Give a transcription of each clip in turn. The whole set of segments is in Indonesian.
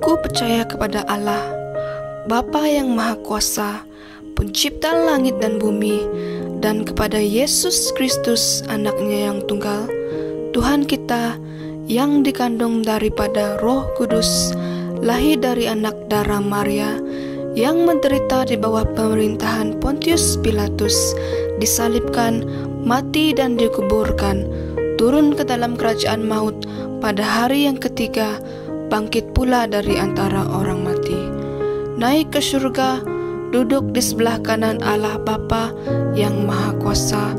Aku percaya kepada Allah, Bapa yang Maha Kuasa, Pencipta langit dan bumi, dan kepada Yesus Kristus, Anaknya yang tunggal, Tuhan kita, yang dikandung daripada Roh Kudus, lahir dari anak darah Maria, yang menderita di bawah pemerintahan Pontius Pilatus, disalibkan, mati dan dikuburkan, turun ke dalam kerajaan maut, pada hari yang ketiga bangkit pula dari antara orang mati, naik ke surga, duduk di sebelah kanan Allah Bapa yang Maha Kuasa,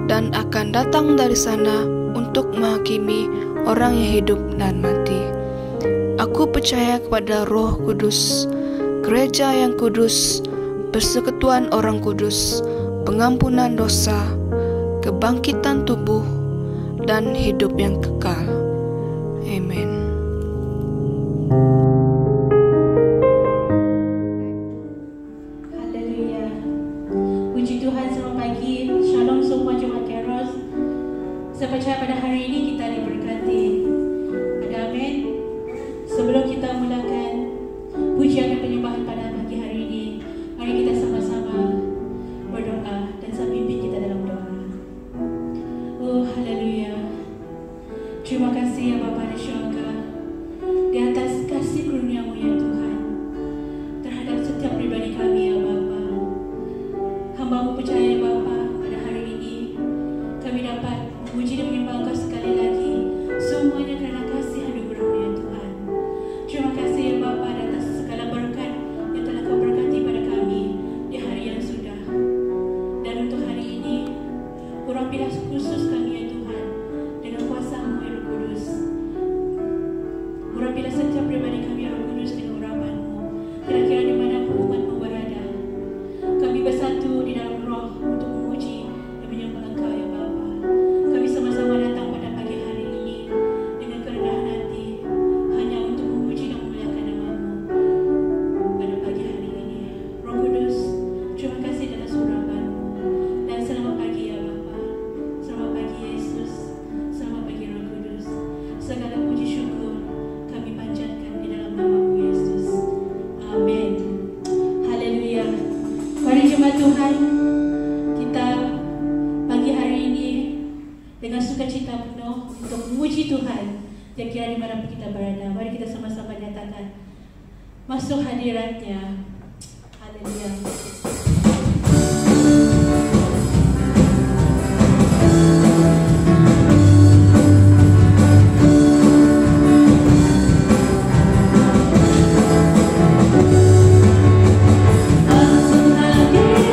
dan akan datang dari sana untuk menghakimi orang yang hidup dan mati. Aku percaya kepada Roh Kudus, Gereja yang kudus, persekutuan orang kudus, pengampunan dosa, kebangkitan tubuh, dan hidup yang kekal. Amin. Haleluya. Puji Tuhan, selamat pagi. Shalom semua jemaat Kairos. Saya percaya pada hari ini kita diberkati. Ada amin. Sebelum kita mulakan pujian dan penyembahan pada pagi hari ini, mari kita sama-sama berdoa dan saya pimpin kita dalam doa. Oh, haleluya. Terima kasih ya Bapa di syurga, di atas kasih karunia-Mu ya Tuhan, terhadap setiap pribadi kami ya Bapa. Hamba-Mu percaya Bapa, pada hari ini kami dapat memuji dan menyembah Engkau sekali lagi, semuanya karena kasih anugerah-Mu ya Tuhan. Terima kasih ya Bapa atas segala berkat yang telah Kau berkati pada kami di hari yang sudah. Dan untuk hari ini, urapilah khusus kami ya Tuhan dengan kuasa-Mu ya Roh Kudus. Urapilah setiap pribadi kami ya Roh Kudus dengan urapan-Mu. Kira-kira di mana umat-Mu berada, kami bersatu di dalam roh untuk memuji dan menyembah Engkau ya Bapa. Kami sama-sama datang pada pagi hari ini dengan kerendahan hati, hanya untuk memuji dan memuliakan nama-Mu pada pagi hari ini. Roh Kudus, terima kasih atas urapan-Mu. Dan selamat pagi ya Bapa. Selamat pagi Yesus. Selamat pagi Roh Kudus. Segala puji syukur kami panjatkan di dalam nama-Mu Yesus. Amin. Haleluya. Mari jemaat Tuhan, kita pagi hari ini dengan sukacita penuh untuk memuji Tuhan. Kira-kira di mana kita berada, mari kita sama-sama nyatakan masuk hadirat-Nya. Haleluya. Lepas ku bahagia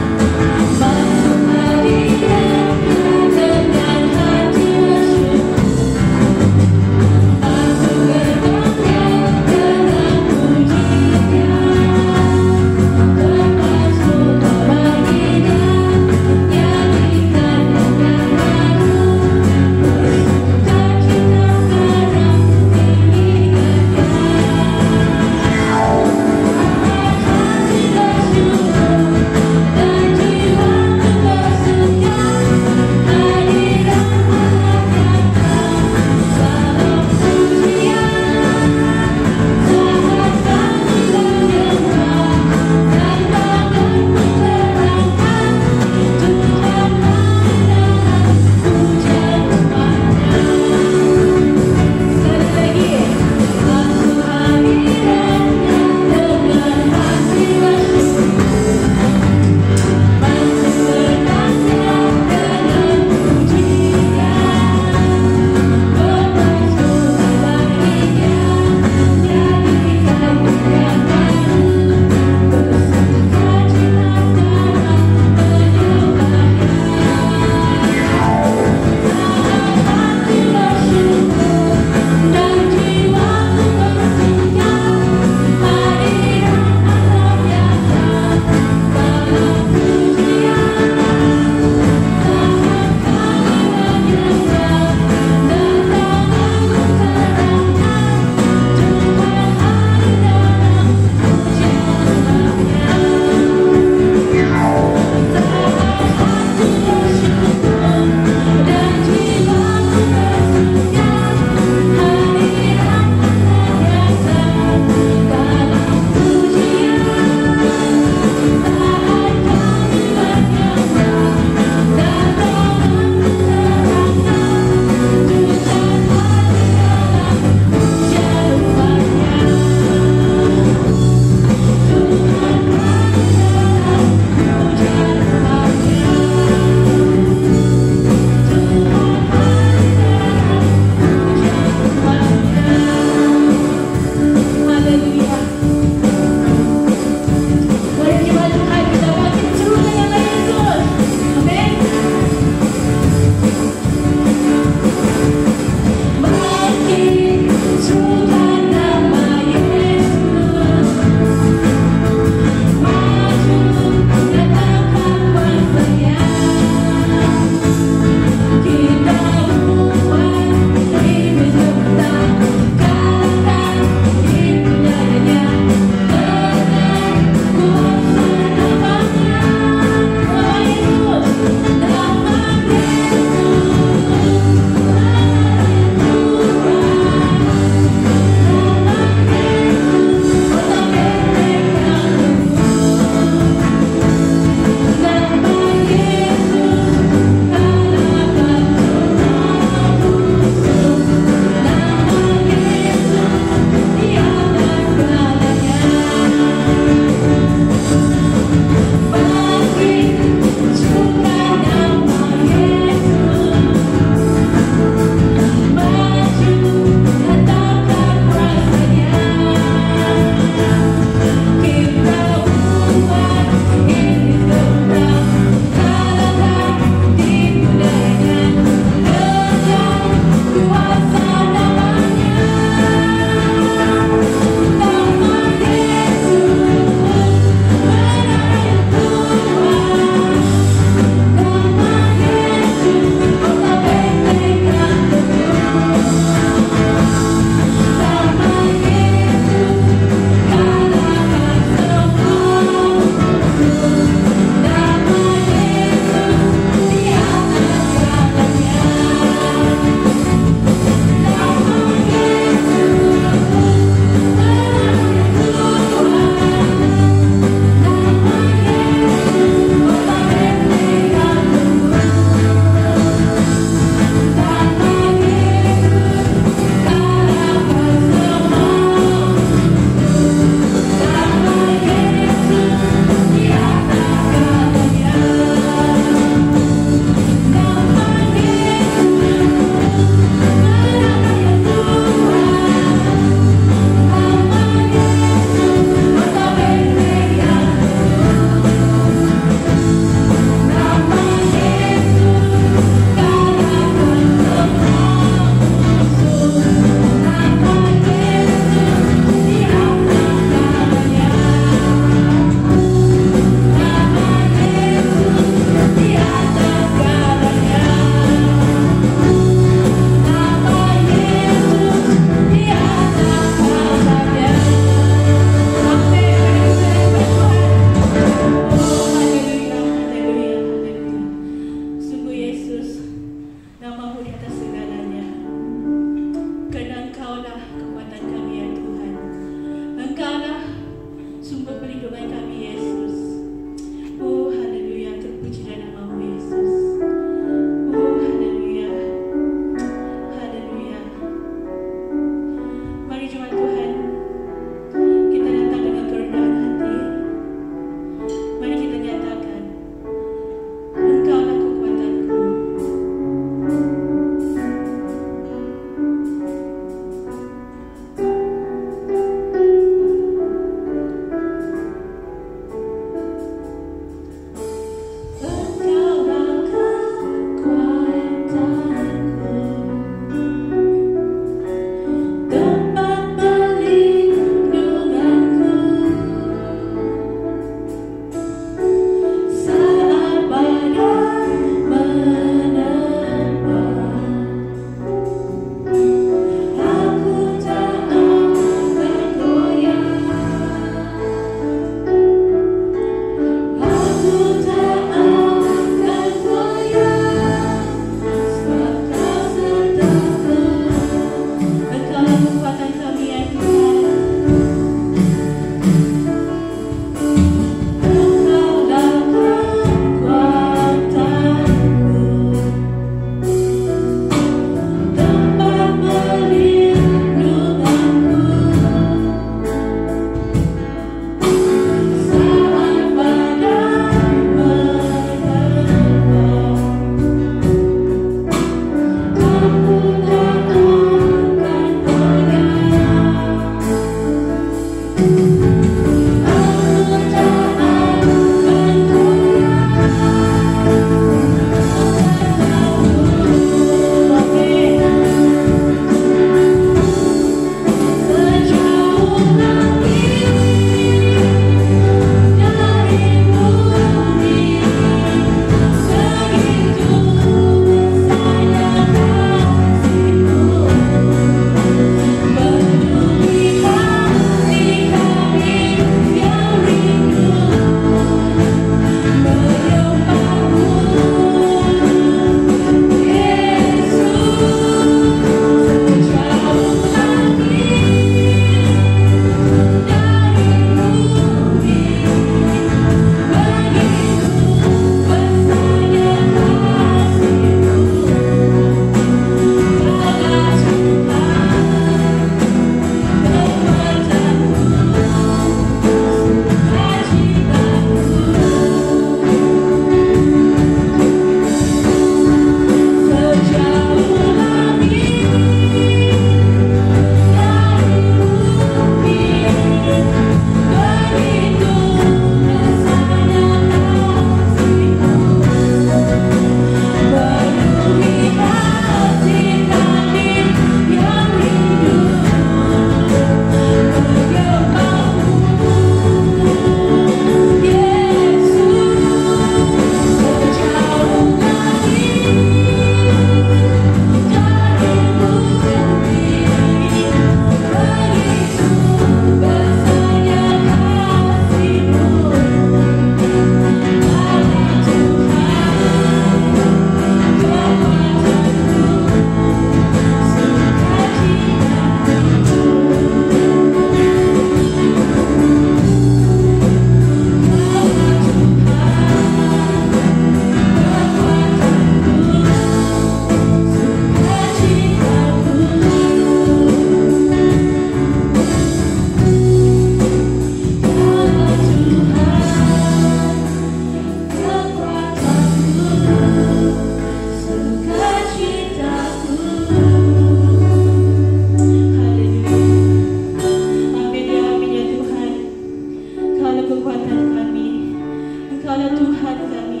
Engkaulah Tuhan kami,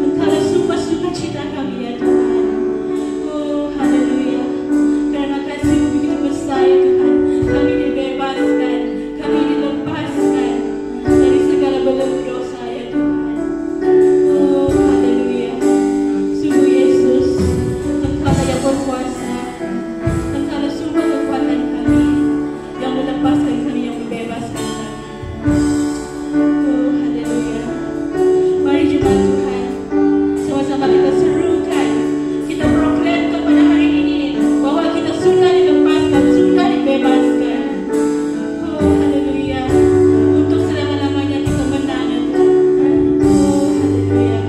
Engkaulah sukacita kami ya Tuhan. Oh haleluya, karena kasih-Mu begitu besar ya Tuhan, kami dibebaskan, kami dilepaskan dari segala belenggu dosa ya Tuhan. Oh haleluya, sungguh Yesus, Engkaulah yang berkuasa, Engkaulah sumber kekuatan kami, yang melepaskan kami, yang membebaskan kami. Oh haleluya, mari jemaat Tuhan, sama-sama kita serukan, kita proklamkan pada hari ini bahwa kita sudah dilepaskan, sudah dibebaskan. Oh haleluya, untuk selama-lamanya kita menang ya Tuhan. Oh haleluya.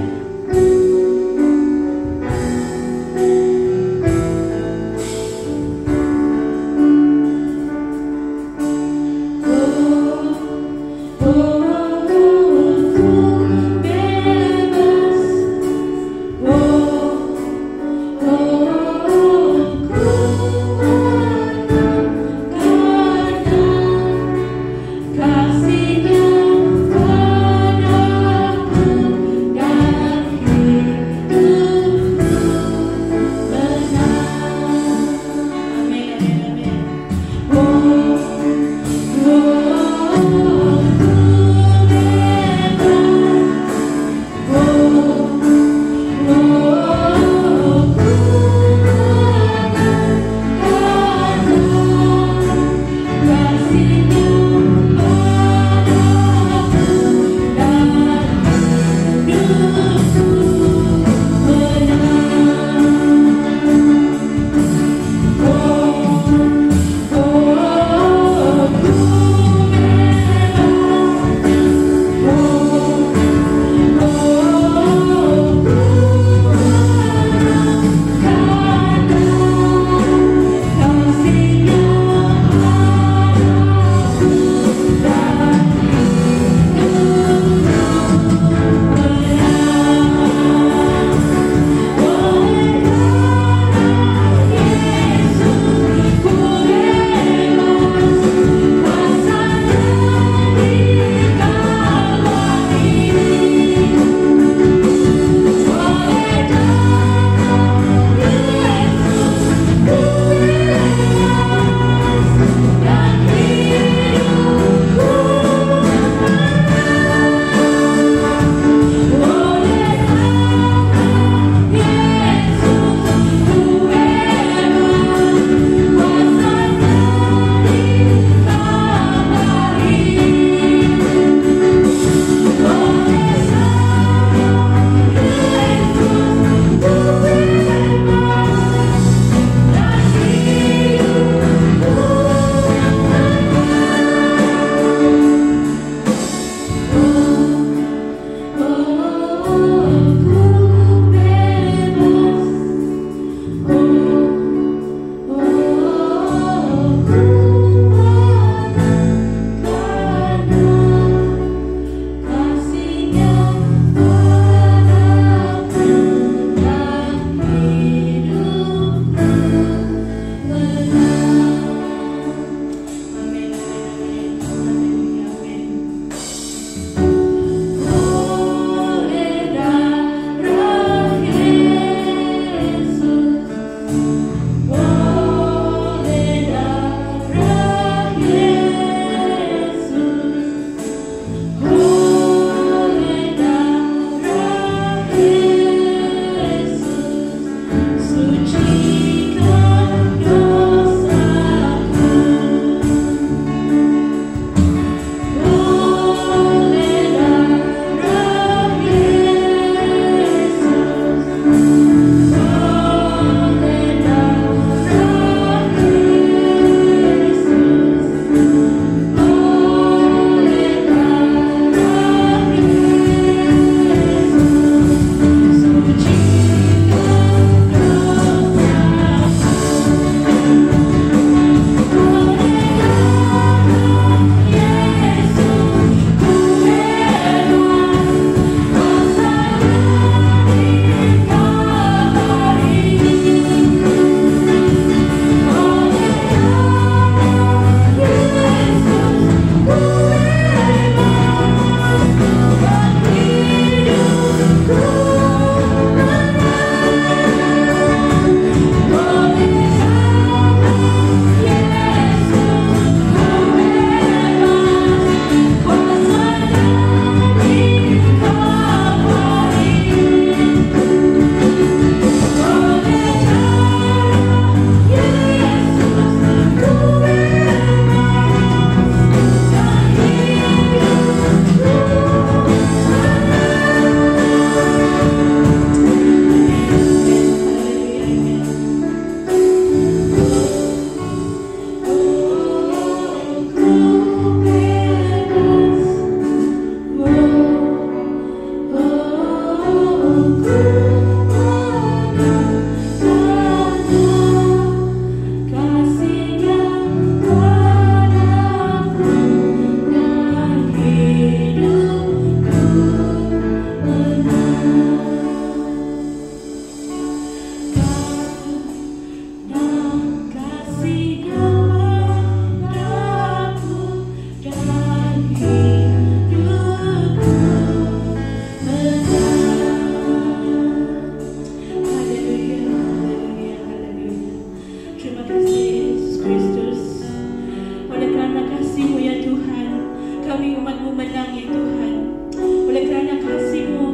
kami umat-Mu menang ya Tuhan. Oleh kerana kasih-Mu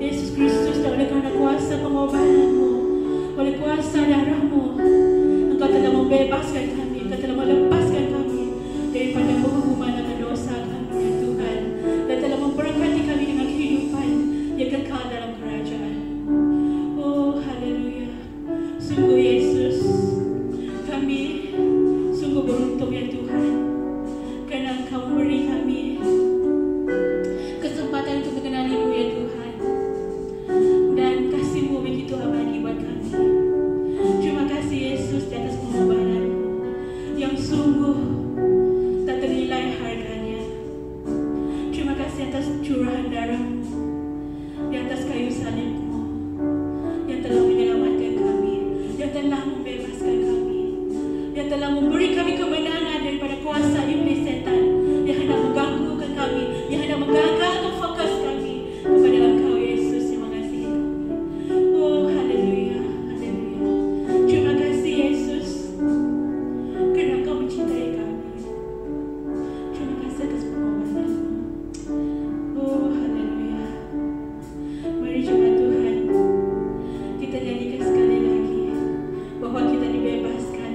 Yesus Kristus dan oleh kerana kuasa pengobatan-Mu, oleh kuasa darah-Mu, Engkau telah membebaskan kami, Engkau telah melepaskan kami daripada penghukuman akan dosa kami ya Tuhan, dan telah memberkati kami dengan kehidupan yang kekal dalam kerajaan. Oh haleluya. Sungguh Yesus, kami sungguh beruntung ya Tuhan, kerana Engkau memberi kami kesempatan untuk mengenali-Mu ya Tuhan, dan kasih-Mu begitu abadi buat kami. Terima kasih Yesus di atas pengorbanan yang sungguh tak ternilai harganya. Terima kasih atas curahan darah-Mu di atas kayu salib-Mu yang telah menyelamatkan kami, yang telah membebaskan kami, yang telah memberi kami kemenangan daripada kuasa iblis setan yang hendak mengganggukan kami, yang hendak menggagalkan fokus kami kepada Engkau Yesus. Terima kasih. Oh haleluya, haleluya. Terima kasih Yesus kerana Engkau mencintai kami. Terima kasih atas pengorbanan-Mu. Oh haleluya. Mari jemaat Tuhan, kita nyanyikan sekali lagi bahwa kita dibebaskan,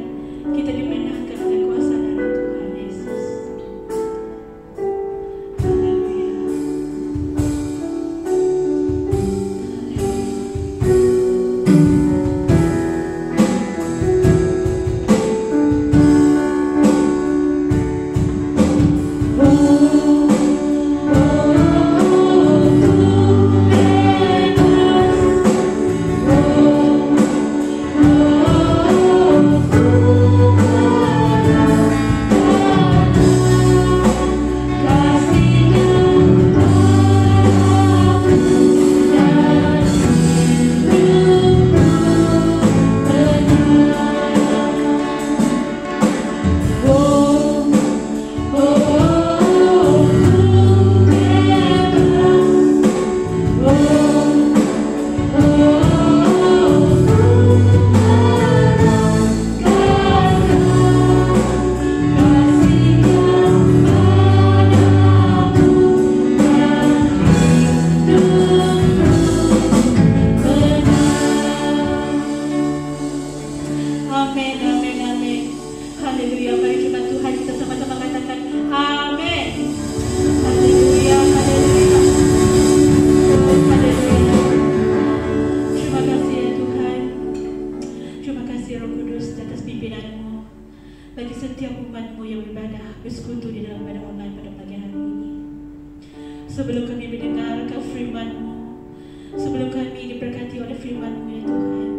kita dimenangkan oleh kuasa darah Tuhan Yesus. Haleluya. Amin, amin, amin. Haleluya. Mari jemaat Tuhan kita sama-sama katakan amin. Haleluya, haleluya. Oh, haleluya. Terima kasih ya Tuhan. Terima kasih Roh Kudus atas pimpinan-Mu bagi setiap umat-Mu yang beribadah bersekutu di dalam ibadah online pada pagi hari ini. Sebelum kami mendengarkan firman-Mu, sebelum kami diberkati oleh firman-Mu ya Tuhan,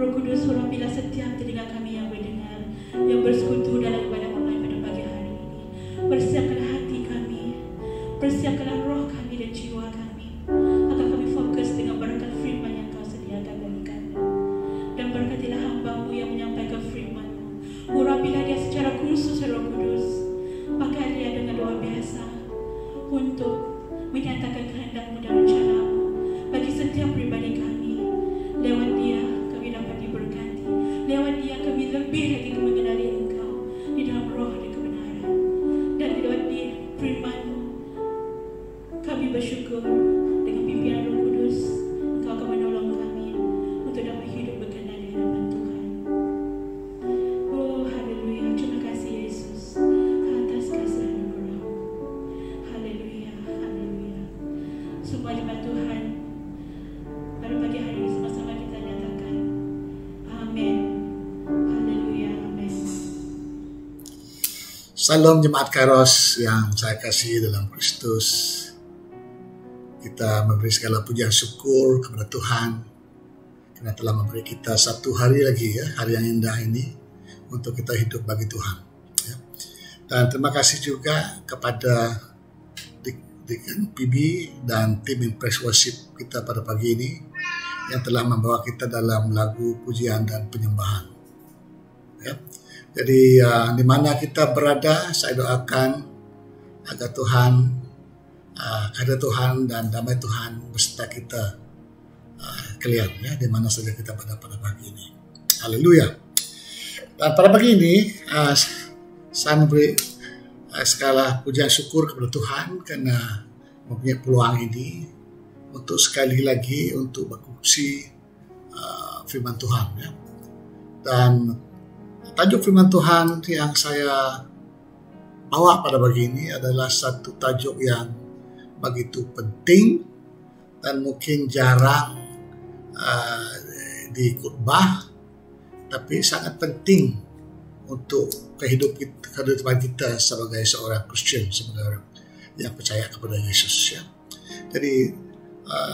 Roh Kudus, urapilah setiap telinga kami yang mendengar, yang bersekutu dalam ibadah online pada pagi hari ini. Persiapkanlah hati kami, persiapkanlah roh kami dan jiwa kami, agar kami fokus dengan berkat firman yang Kau sediakan bagi kami. Dan berkatilah hamba-Mu yang menyampaikan firman-Mu. Urapilah dia secara khusus, Roh Kudus. Pakai dia dengan luar biasa untuk menyatakan kehendak-Mu dan rencana-Mu bagi setiap pribadi kami. Lewat dia kami dapat diberkati, lewat dia kami lebih lagi mengenali Engkau di dalam roh dan kebenaran. Dan lewat dia firman-Mu kami bersyukur dengan pimpinan Roh Kudus, Engkau akan menolong kami untuk dapat hidup berkenan di hadapan Tuhan. Oh haleluya. Terima kasih Yesus atas kasih anugerah-Mu. Haleluya, haleluya. Semua jemaat Tuhan, pada pagi hari ini sama-sama kita nyatakan amin. Haleluya, amin. Salam jemaat Kairos yang saya kasih dalam Kristus. Kita memberi segala pujian syukur kepada Tuhan karena telah memberi kita satu hari lagi ya, hari yang indah ini untuk kita hidup bagi Tuhan ya. Dan terima kasih juga kepada Deacon PB dan tim Impress Worship kita pada pagi ini yang telah membawa kita dalam lagu pujian dan penyembahan ya. Jadi di mana kita berada, saya doakan agar Tuhan, ada Tuhan dan damai Tuhan beserta kita kalian ya, di mana saja kita berada pada pagi ini. Haleluya. Dan pada pagi ini saya memberi Segala pujian syukur kepada Tuhan karena mempunyai peluang ini untuk sekali lagi untuk berkongsi firman Tuhan, ya. Dan tajuk firman Tuhan yang saya bawa pada pagi ini adalah satu tajuk yang begitu penting dan mungkin jarang dikhotbah, tapi sangat penting untuk kehidupan kita sebagai seorang Kristen, sebagai orang yang percaya kepada Yesus, ya. Jadi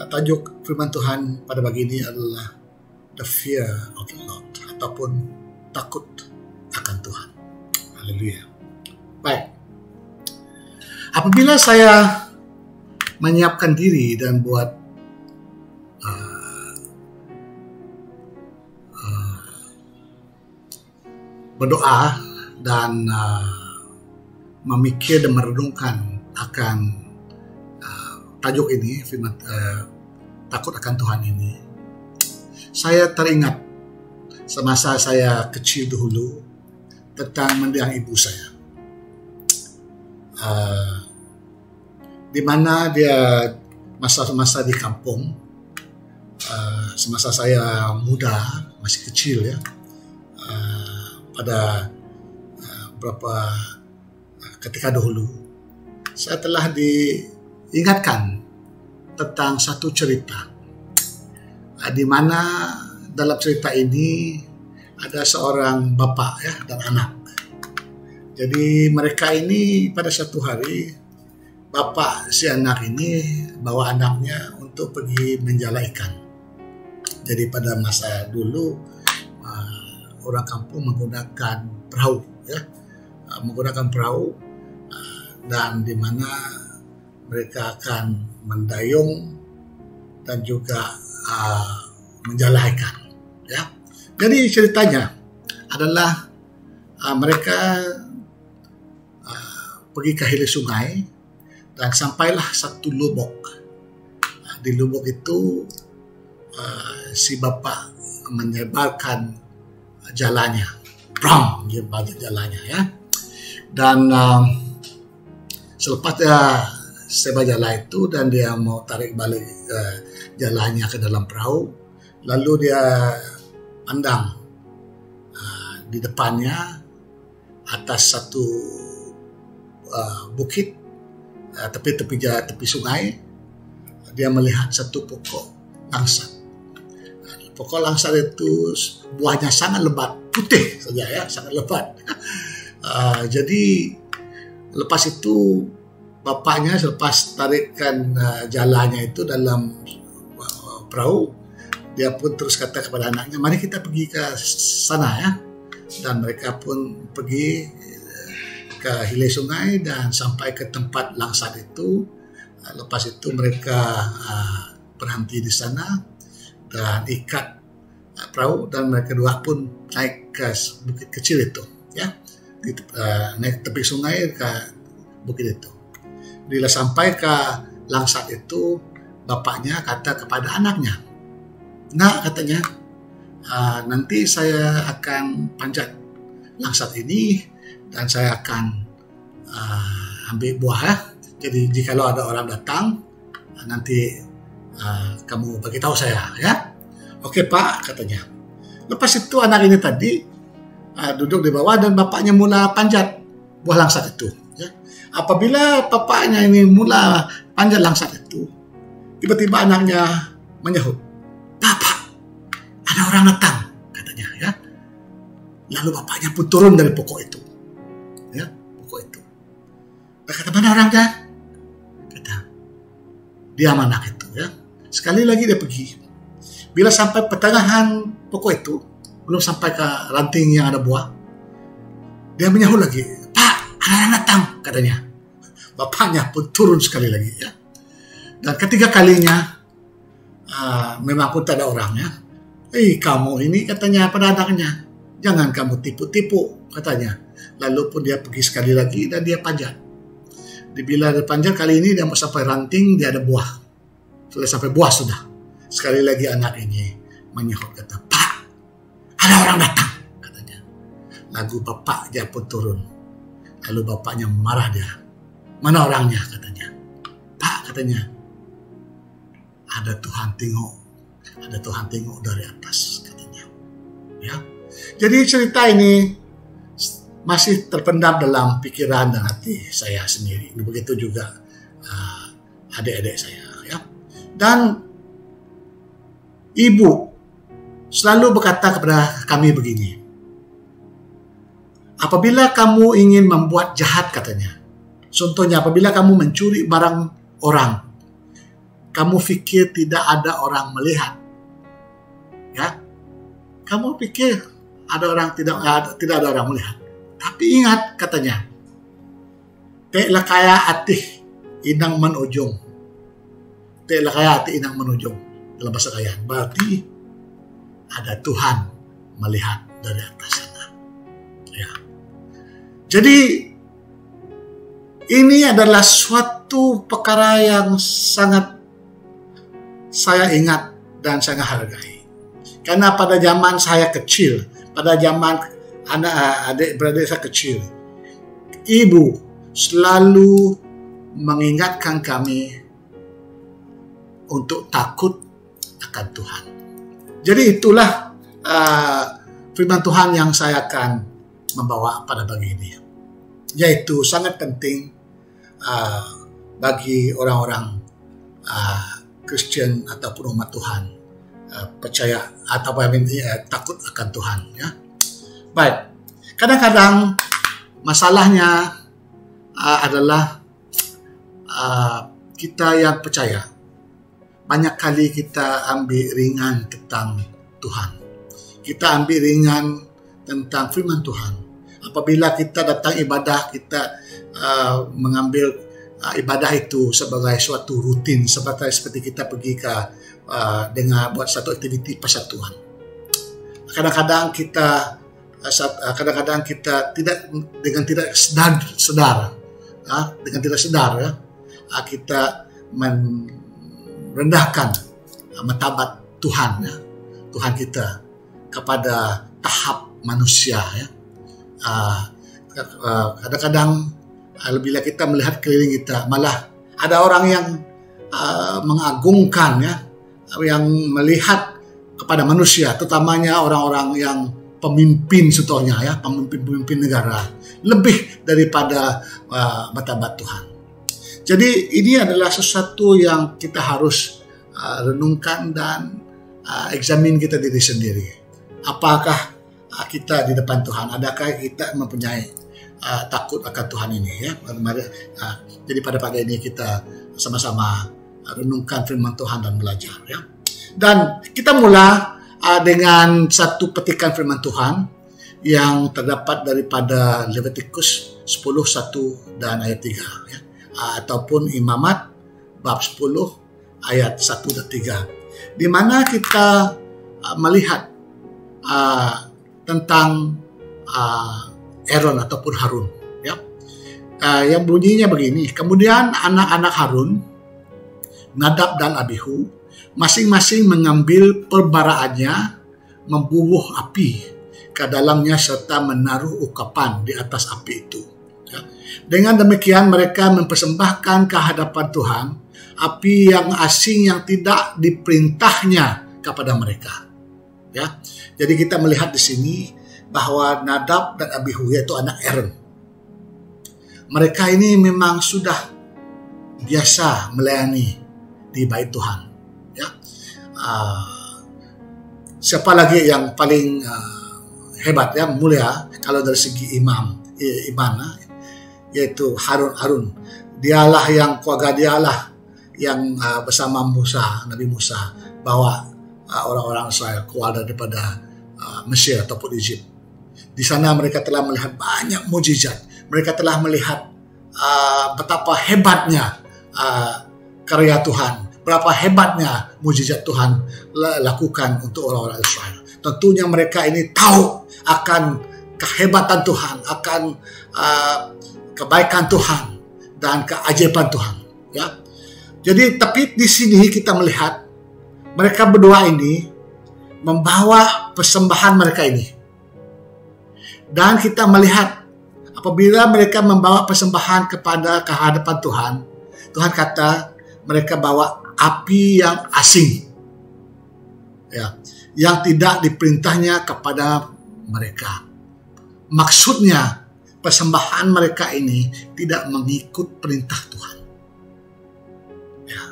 tajuk firman Tuhan pada pagi ini adalah the fear of the Lord, ataupun takut akan Tuhan. Haleluya. Baik. Apabila saya menyiapkan diri dan buat berdoa dan memikir dan merenungkan akan tajuk ini, firman takut akan Tuhan ini, saya teringat semasa saya kecil dahulu tentang mendiang ibu saya, di mana dia masa-masa di kampung, semasa saya muda, masih kecil, ya. Pada beberapa ketika dahulu saya telah diingatkan tentang satu cerita, di mana dalam cerita ini ada seorang bapak, ya, dan anak. Jadi mereka ini pada satu hari bapak si anak ini bawa anaknya untuk pergi menjala ikan. Jadi pada masa dulu orang kampung menggunakan perahu, ya, menggunakan perahu, dan di mana mereka akan mendayung dan juga menjala ikan, ya. Jadi ceritanya adalah mereka pergi ke hilir sungai dan sampailah satu lubuk. Di lubuk itu si bapak menyebarkan jalannya, jalannya, ya. Dan selepas dia sebar jalan itu dan dia mau tarik balik jalannya ke dalam perahu, lalu dia pandang di depannya atas satu bukit, tepi sungai, dia melihat satu pokok langsat. Pokok langsat itu buahnya sangat lebat, putih saja, ya, sangat lebat. Jadi lepas itu bapaknya selepas tarikan jalannya itu dalam perahu, dia pun terus kata kepada anaknya, mari kita pergi ke sana, ya. Dan mereka pun pergi ke hilir sungai dan sampai ke tempat langsat itu. Lepas itu mereka berhenti di sana dan ikat perahu, dan mereka dua pun naik ke bukit kecil itu, ya, naik tepi sungai ke bukit itu. Bila sampai ke langsat itu, bapaknya kata kepada anaknya, "Nak," katanya, "nanti saya akan panjat langsat ini dan saya akan ambil buah, ya. Jadi jikalau ada orang datang, nanti kamu bagi tahu saya, ya." "Oke, Pak," katanya. Lepas itu anak ini tadi duduk di bawah dan bapaknya mula panjat buah langsat itu, ya. Apabila bapaknya ini mula panjat langsat itu, tiba-tiba anaknya menyahut, "Bapak, ada orang datang," katanya, ya. Lalu bapaknya pun turun dari pokok itu, ya, pokok itu. Kata, "Mana orangnya?" Kata, "Diam anak itu," ya. Sekali lagi dia pergi. Bila sampai pertengahan pokok itu, belum sampai ke ranting yang ada buah, dia menyahut lagi, "Pak, ada orang datang," katanya. Bapaknya pun turun sekali lagi, ya. Dan ketiga kalinya memang pun tak ada orangnya. "Kamu ini," katanya pada anaknya, "jangan kamu tipu-tipu," katanya. Lalu pun dia pergi sekali lagi dan dia panjat. Bila dia panjat kali ini dia mau sampai ranting, dia ada buah. Sudah sampai buah sudah. Sekali lagi anak ini menyahut, kata, "Pak, ada orang datang," katanya. Lalu bapak dia pun turun. Lalu bapaknya marah dia. Mana orangnya, katanya. Pak, katanya, ada Tuhan tengok dari atas, katanya. Ya. Jadi cerita ini masih terpendam dalam pikiran dan hati saya sendiri. Begitu juga adik-adik saya. Ya. Dan ibu selalu berkata kepada kami begini, apabila kamu ingin membuat jahat, katanya, contohnya apabila kamu mencuri barang orang, kamu pikir tidak ada orang melihat, ya, kamu pikir tidak ada orang melihat. Tapi ingat, katanya, te lakaya atih inang menujung, te lakaya atih inang menujung dalam bahasa Kayan, berarti ada Tuhan melihat dari atas sana. Ya. Jadi ini adalah suatu perkara yang sangat saya ingat dan saya hargai. Karena pada zaman saya kecil, pada zaman adik-beradik saya kecil, ibu selalu mengingatkan kami untuk takut akan Tuhan. Jadi itulah firman Tuhan yang saya akan membawa pada pagi ini, yaitu sangat penting bagi orang-orang Kristen ataupun umat Tuhan percaya atau takut akan Tuhan. Ya. Baik, kadang-kadang masalahnya adalah kita yang percaya banyak kali kita ambil ringan tentang Tuhan. Kita ambil ringan tentang firman Tuhan. Apabila kita datang ibadah, kita mengambil ibadah itu sebagai suatu rutin, seperti kita pergi ke dengan buat satu aktiviti persatuan. Kadang-kadang kita tidak sedar, kita merendahkan martabat Tuhan, ya, Tuhan kita kepada tahap manusia. Ya. Kadang-kadang bila kita melihat keliling kita, malah ada orang yang mengagungkan, ya, yang melihat kepada manusia, terutamanya orang-orang yang pemimpin contohnya, ya, pemimpin negara, lebih daripada martabat Tuhan. Jadi ini adalah sesuatu yang kita harus renungkan dan eksamin kita diri sendiri. Apakah kita di depan Tuhan? Adakah kita mempunyai takut akan Tuhan ini? Ya? Jadi pada pagi ini kita sama-sama renungkan firman Tuhan dan belajar. Ya? Dan kita mulai dengan satu petikan firman Tuhan yang terdapat daripada Levitikus 10:1 dan ayat 3. Ya? Ataupun Imamat bab 10 ayat 1 dan 3, di mana kita melihat tentang Aaron ataupun Harun, ya, yang bunyinya begini. Kemudian anak-anak Harun, Nadab dan Abihu, masing-masing mengambil perbaraannya, membubuh api ke dalamnya serta menaruh ukapan di atas api itu. Ya. Dengan demikian mereka mempersembahkan ke hadapan Tuhan api yang asing yang tidak diperintahnya kepada mereka. Ya. Jadi kita melihat di sini bahwa Nadab dan Abihu, yaitu anak Aaron, mereka ini memang sudah biasa melayani di bait Tuhan. Ya. Siapa lagi yang paling hebat, ya, mulia kalau dari segi iman, yaitu Harun. Dialah yang keluarga dialah yang bersama Nabi Musa bawa orang-orang Israel keluar daripada Mesir ataupun Egypt. Di sana mereka telah melihat banyak mujizat. Mereka telah melihat betapa hebatnya karya Tuhan, berapa hebatnya mujizat Tuhan lakukan untuk orang-orang Israel. Tentunya mereka ini tahu akan kehebatan Tuhan, akan kebaikan Tuhan dan keajaiban Tuhan. Ya. Jadi, tapi di sini kita melihat mereka berdua ini membawa persembahan mereka ini, dan kita melihat apabila mereka membawa persembahan kepada kehadapan Tuhan, Tuhan kata mereka bawa api yang asing, ya, yang tidak diperintahnya kepada mereka. Maksudnya persembahan mereka ini tidak mengikut perintah Tuhan. Ya.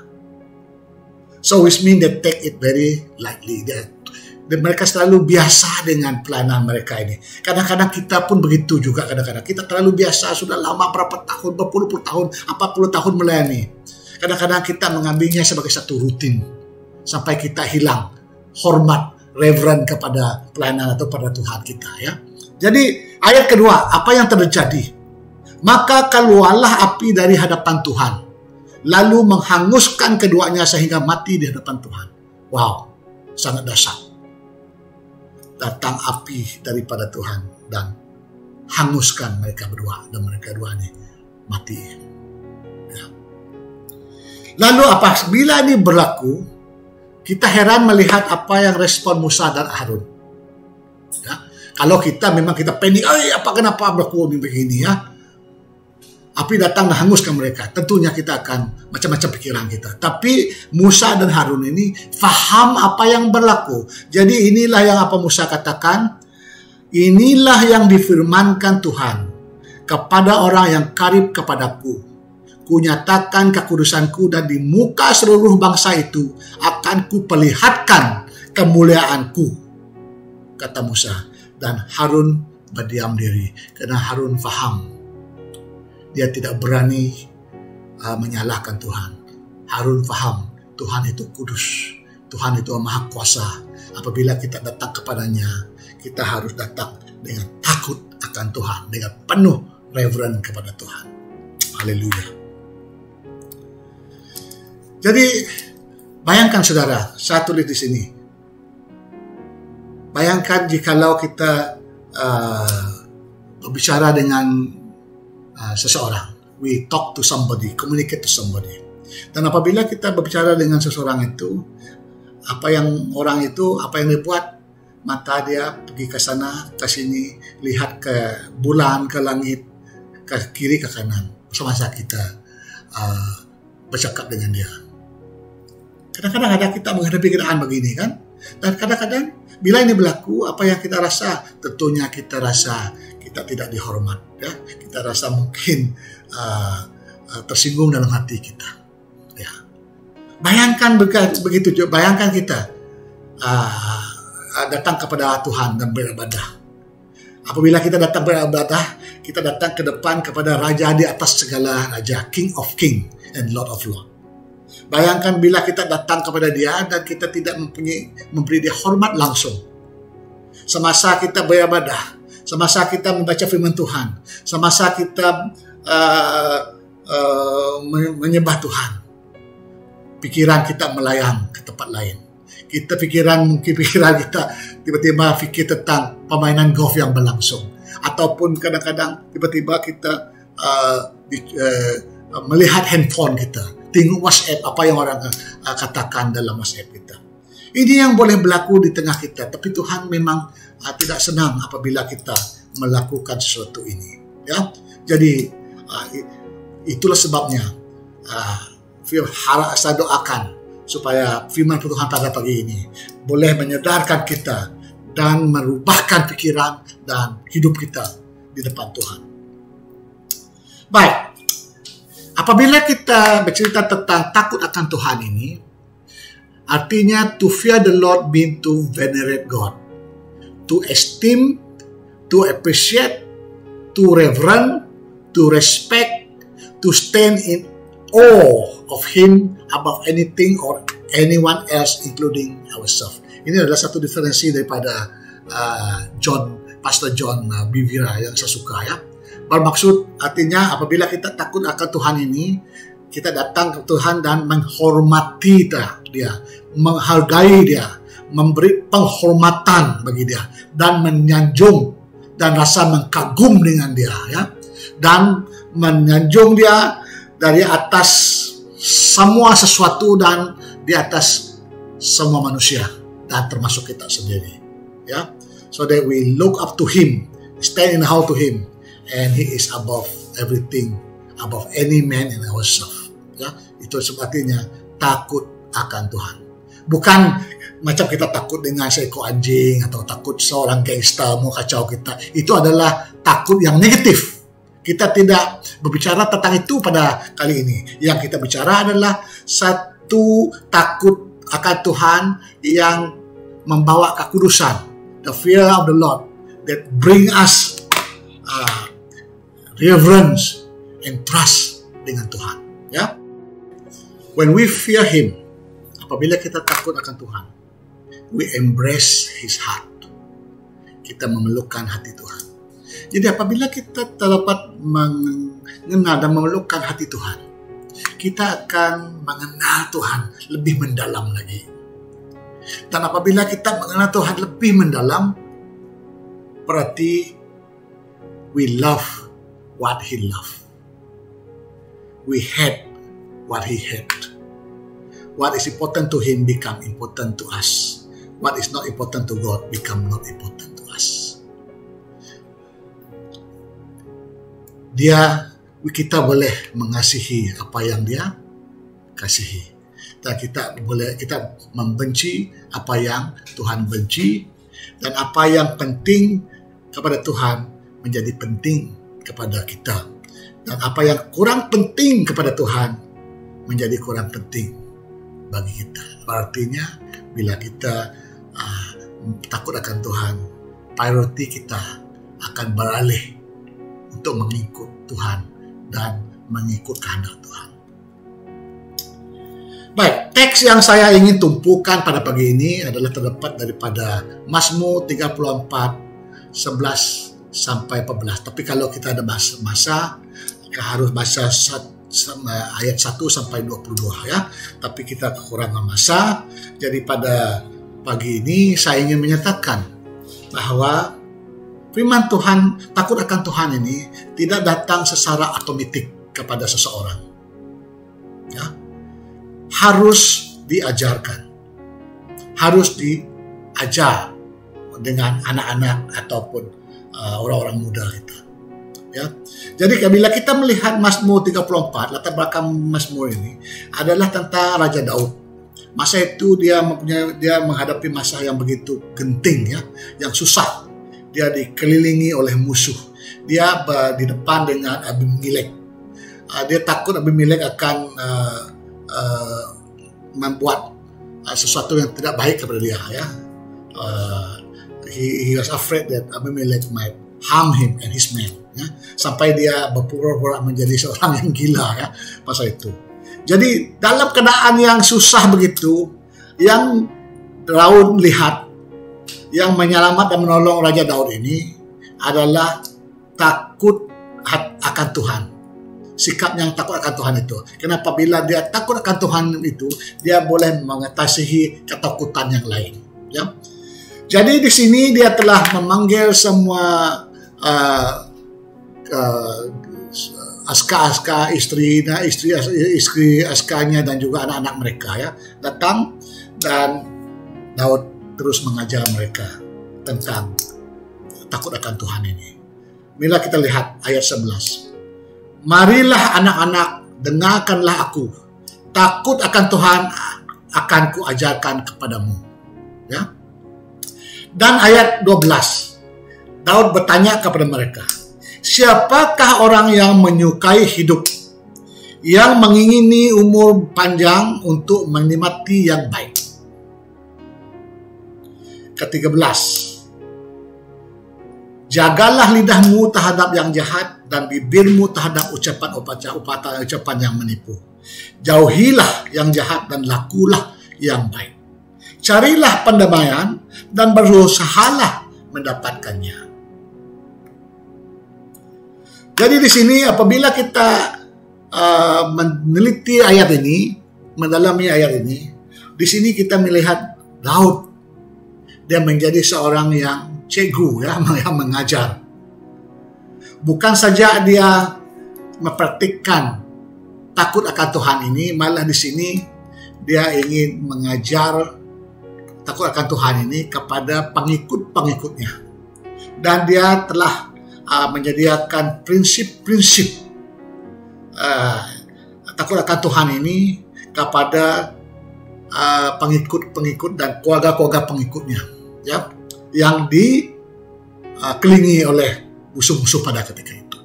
So which means they take it very lightly. Dan mereka selalu biasa dengan pelayanan mereka ini. Kadang-kadang kita pun begitu juga. Kadang-kadang kita terlalu biasa, sudah lama berapa tahun, berpuluh-puluh tahun, 40 tahun melayani. Kadang-kadang kita mengambilnya sebagai satu rutin sampai kita hilang hormat, reverend kepada pelayanan atau pada Tuhan kita, ya. Jadi ayat kedua, apa yang terjadi? Maka keluarlah api dari hadapan Tuhan, lalu menghanguskan keduanya sehingga mati di hadapan Tuhan. Wow, sangat dahsyat. Datang api daripada Tuhan dan hanguskan mereka berdua, dan mereka dua ini mati. Ya. Lalu apa? Bila ini berlaku, kita heran melihat apa yang respon Musa dan Harun. Ya. Kalau kita memang kita panik, kenapa berlaku begini, ya? Api datang dan hanguskan mereka. Tentunya kita akan macam-macam pikiran kita. Tapi Musa dan Harun ini faham apa yang berlaku. Jadi inilah yang apa Musa katakan. Inilah yang difirmankan Tuhan kepada orang yang karib kepadaku. Kunyatakan kekudusanku dan di muka seluruh bangsa itu akan kuperlihatkan kemuliaanku, kata Musa. Dan Harun berdiam diri karena Harun faham. Dia tidak berani menyalahkan Tuhan. Harun faham Tuhan itu kudus. Tuhan itu maha kuasa. Apabila kita datang kepadanya, kita harus datang dengan takut akan Tuhan, dengan penuh reverend kepada Tuhan. Haleluya. Jadi bayangkan saudara, saya tulis di sini. Bayangkan jikalau kita berbicara dengan seseorang, we talk to somebody, communicate to somebody. Dan apabila kita berbicara dengan seseorang itu, apa yang dia buat, mata dia pergi ke sana, ke sini, lihat ke bulan, ke langit, ke kiri, ke kanan, semasa kita bercakap dengan dia. Kadang-kadang ada kita menghadapi keadaan begini, kan? Dan kadang-kadang bila ini berlaku, apa yang kita rasa? Tentunya kita rasa kita tidak dihormat, ya. Kita rasa mungkin tersinggung dalam hati kita, ya. Bayangkan begitu juga. Bayangkan kita datang kepada Tuhan dan beribadah. Apabila kita datang beribadah, kita datang ke depan kepada Raja di atas segala raja, King of King and Lord of Lord. Bayangkan bila kita datang kepada dia dan kita tidak memberi dia hormat langsung. Semasa kita beribadah, semasa kita membaca firman Tuhan, semasa kita menyembah Tuhan, pikiran kita melayang ke tempat lain. Mungkin pikiran kita tiba-tiba fikir tentang permainan golf yang berlangsung, ataupun kadang-kadang tiba-tiba kita melihat handphone kita, tengok WhatsApp, apa yang orang katakan dalam WhatsApp kita. Ini yang boleh berlaku di tengah kita, tapi Tuhan memang tidak senang apabila kita melakukan sesuatu ini, ya. Jadi itulah sebabnya saya doakan supaya firman Tuhan pada pagi ini boleh menyadarkan kita dan merubahkan pikiran dan hidup kita di depan Tuhan. Baik, apabila kita bercerita tentang takut akan Tuhan ini, artinya to fear the Lord means to venerate God, to esteem, to appreciate, to reverence, to respect, to stand in awe of Him above anything or anyone else, including ourselves. Ini adalah satu diferensi daripada Pastor John Bivira yang saya suka, ya. Bermaksud artinya apabila kita takut akan Tuhan ini, kita datang ke Tuhan dan menghormati dia, menghargai dia, memberi penghormatan bagi dia, dan menyanjung dan rasa mengkagum dengan dia, ya, dan menyanjung dia dari atas semua sesuatu dan di atas semua manusia dan termasuk kita sendiri, ya. So that we look up to Him, stand in awe to Him, and He is above everything, above any man and ourselves. Ya, itu sebabnya takut akan Tuhan. Bukan macam kita takut dengan seekor anjing atau takut seorang gangster mau kacau kita. Itu adalah takut yang negatif. Kita tidak berbicara tentang itu pada kali ini. Yang kita bicara adalah satu takut akan Tuhan yang membawa kekudusan. The fear of the Lord that bring us reverence and trust dengan Tuhan. Ya, when we fear Him, apabila kita takut akan Tuhan, we embrace His heart. Kita memelukkan hati Tuhan. Jadi apabila kita dapat mengenal dan memelukkan hati Tuhan, kita akan mengenal Tuhan lebih mendalam lagi. Dan apabila kita mengenal Tuhan lebih mendalam, berarti we love what He love. We hate what He hate. What is important to Him become important to us. What is not important to God become not important to us. Kita boleh mengasihi apa yang Dia kasihi. Dan kita membenci apa yang Tuhan benci, dan apa yang penting kepada Tuhan menjadi penting kepada kita, dan apa yang kurang penting kepada Tuhan menjadi kurang penting bagi kita. Artinya bila kita takut akan Tuhan, priority kita akan beralih untuk mengikut Tuhan dan mengikut kehendak Tuhan. Baik, teks yang saya ingin tumpukan pada pagi ini adalah terdapat daripada Mazmur 34, 11 sampai 14. Tapi kalau kita ada masa harus baca ayat 1 sampai 22 ya. Tapi kita kekurangan masa. Jadi pada pagi ini saya ingin menyatakan bahwa firman Tuhan, takut akan Tuhan ini tidak datang secara otomatis kepada seseorang. Ya. Harus diajarkan. Harus diajar dengan anak-anak ataupun orang-orang muda itu. Ya. Jadi bila kita melihat Mazmur 34, latar belakang Mazmur ini adalah tentang Raja Daud. Masa itu dia menghadapi masa yang begitu genting ya, yang susah. Dia dikelilingi oleh musuh. Dia di depan dengan Abimelek. Dia takut Abimelek akan membuat sesuatu yang tidak baik kepada dia ya. He was afraid that Abimelek might harm him and his men ya. Sampai dia berpura-pura menjadi seorang yang gila ya masa itu. Jadi dalam keadaan yang susah begitu, yang Daud lihat, yang menyelamat dan menolong Raja Daud ini adalah takut akan Tuhan. Sikap yang takut akan Tuhan itu. Kenapa? Bila dia takut akan Tuhan itu, dia boleh mengatasi ketakutan yang lain. Ya. Jadi di sini dia telah memanggil semua aska-aska istri askarnya dan juga anak-anak mereka ya datang, dan Daud terus mengajar mereka tentang takut akan Tuhan ini. Bila kita lihat ayat 11. Marilah anak-anak, dengarkanlah aku. Takut akan Tuhan akan kuajarkan kepadamu. Ya. Dan ayat 12. Daud bertanya kepada mereka, siapakah orang yang menyukai hidup, yang mengingini umur panjang untuk menikmati yang baik? Ke-13. Jagalah lidahmu terhadap yang jahat dan bibirmu terhadap ucapan yang menipu. Jauhilah yang jahat dan lakulah yang baik. Carilah pendamaian dan berusahalah mendapatkannya. Jadi di sini apabila kita meneliti ayat ini, mendalami ayat ini, di sini kita melihat Daud. Dia menjadi seorang yang cikgu ya, yang mengajar. Bukan saja dia mempraktikkan takut akan Tuhan ini, malah di sini dia ingin mengajar takut akan Tuhan ini kepada pengikut-pengikutnya. Dan dia telah menyediakan prinsip-prinsip takut akan Tuhan ini kepada pengikut-pengikut dan keluarga-keluarga pengikutnya, ya, yang dikelilingi oleh musuh-musuh pada ketika itu.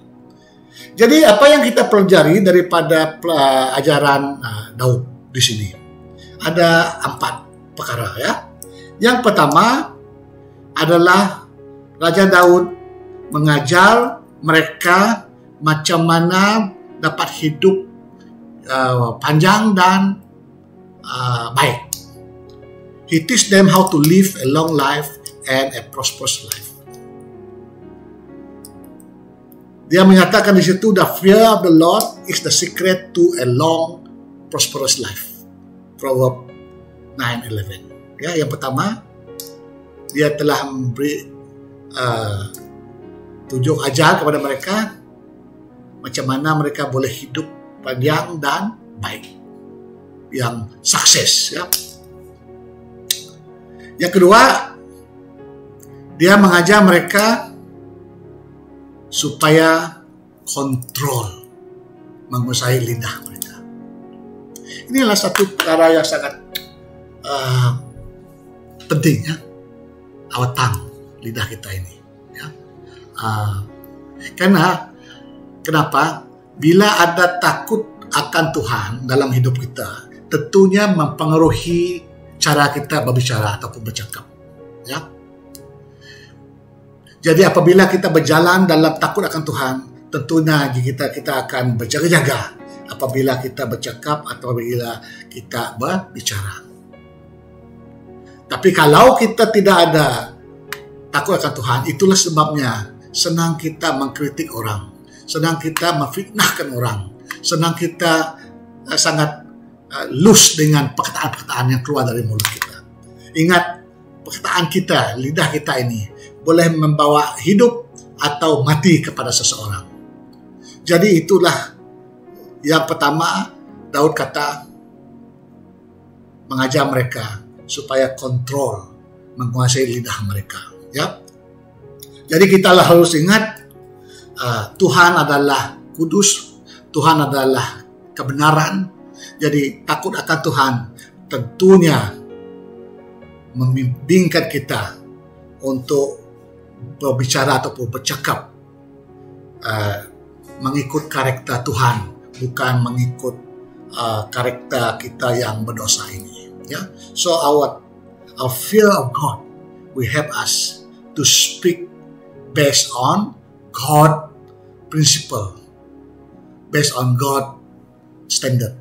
Jadi apa yang kita pelajari daripada ajaran Daud di sini? Ada 4 perkara, ya. Yang pertama adalah Raja Daud mengajar mereka macam mana dapat hidup panjang dan baik. He teach them how to live a long life and a prosperous life. Dia menyatakan di situ, the fear of the Lord is the secret to a long, prosperous life. Proverb 9:11. Ya, yang pertama, dia telah memberi tunjuk ajar kepada mereka macam mana mereka boleh hidup panjang dan baik, yang sukses, ya. Yang kedua, dia mengajar mereka supaya kontrol, menguasai lidah mereka. Inilah satu perkara yang sangat penting, ya. Our tongue, lidah kita ini, ya. Karena kenapa? Bila ada takut akan Tuhan dalam hidup kita, tentunya mempengaruhi cara kita berbicara ataupun bercakap, ya. Jadi apabila kita berjalan dalam takut akan Tuhan, tentunya kita akan berjaga-jaga apabila kita bercakap atau apabila kita berbicara. Tapi kalau kita tidak ada takut akan Tuhan, itulah sebabnya senang kita mengkritik orang, senang kita memfitnahkan orang, senang kita sangat loose dengan perkataan-perkataan yang keluar dari mulut kita. Ingat, perkataan kita, lidah kita ini boleh membawa hidup atau mati kepada seseorang. Jadi itulah yang pertama Daud kata, mengajar mereka supaya kontrol, menguasai lidah mereka, ya. Jadi kita harus ingat, Tuhan adalah kudus, Tuhan adalah kebenaran. Jadi takut akan Tuhan tentunya membimbingkan kita untuk berbicara ataupun bercakap mengikut karakter Tuhan, bukan mengikut karakter kita yang berdosa ini, ya. So our fear of God will help us to speak based on God principle, based on God standard,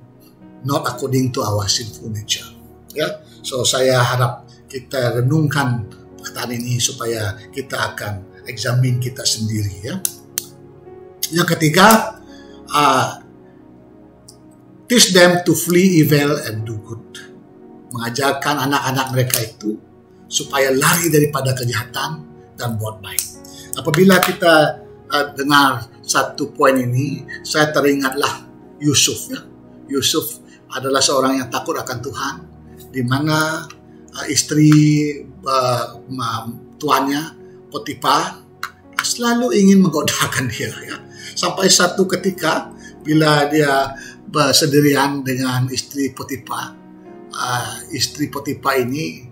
not according to our sinful nature, ya. So saya harap kita renungkan perkataan ini supaya kita akan examine kita sendiri, ya. Yang ketiga, teach them to flee evil and do good. Mengajarkan anak-anak mereka itu supaya lari daripada kejahatan dan buat baik. Apabila kita dengar satu poin ini, saya teringatlah Yusuf, ya. Yusuf adalah seorang yang takut akan Tuhan, di mana istri tuannya Potifar selalu ingin menggodakan dia, ya. Sampai satu ketika bila dia bersendirian dengan istri Potifar, istri Potifar ini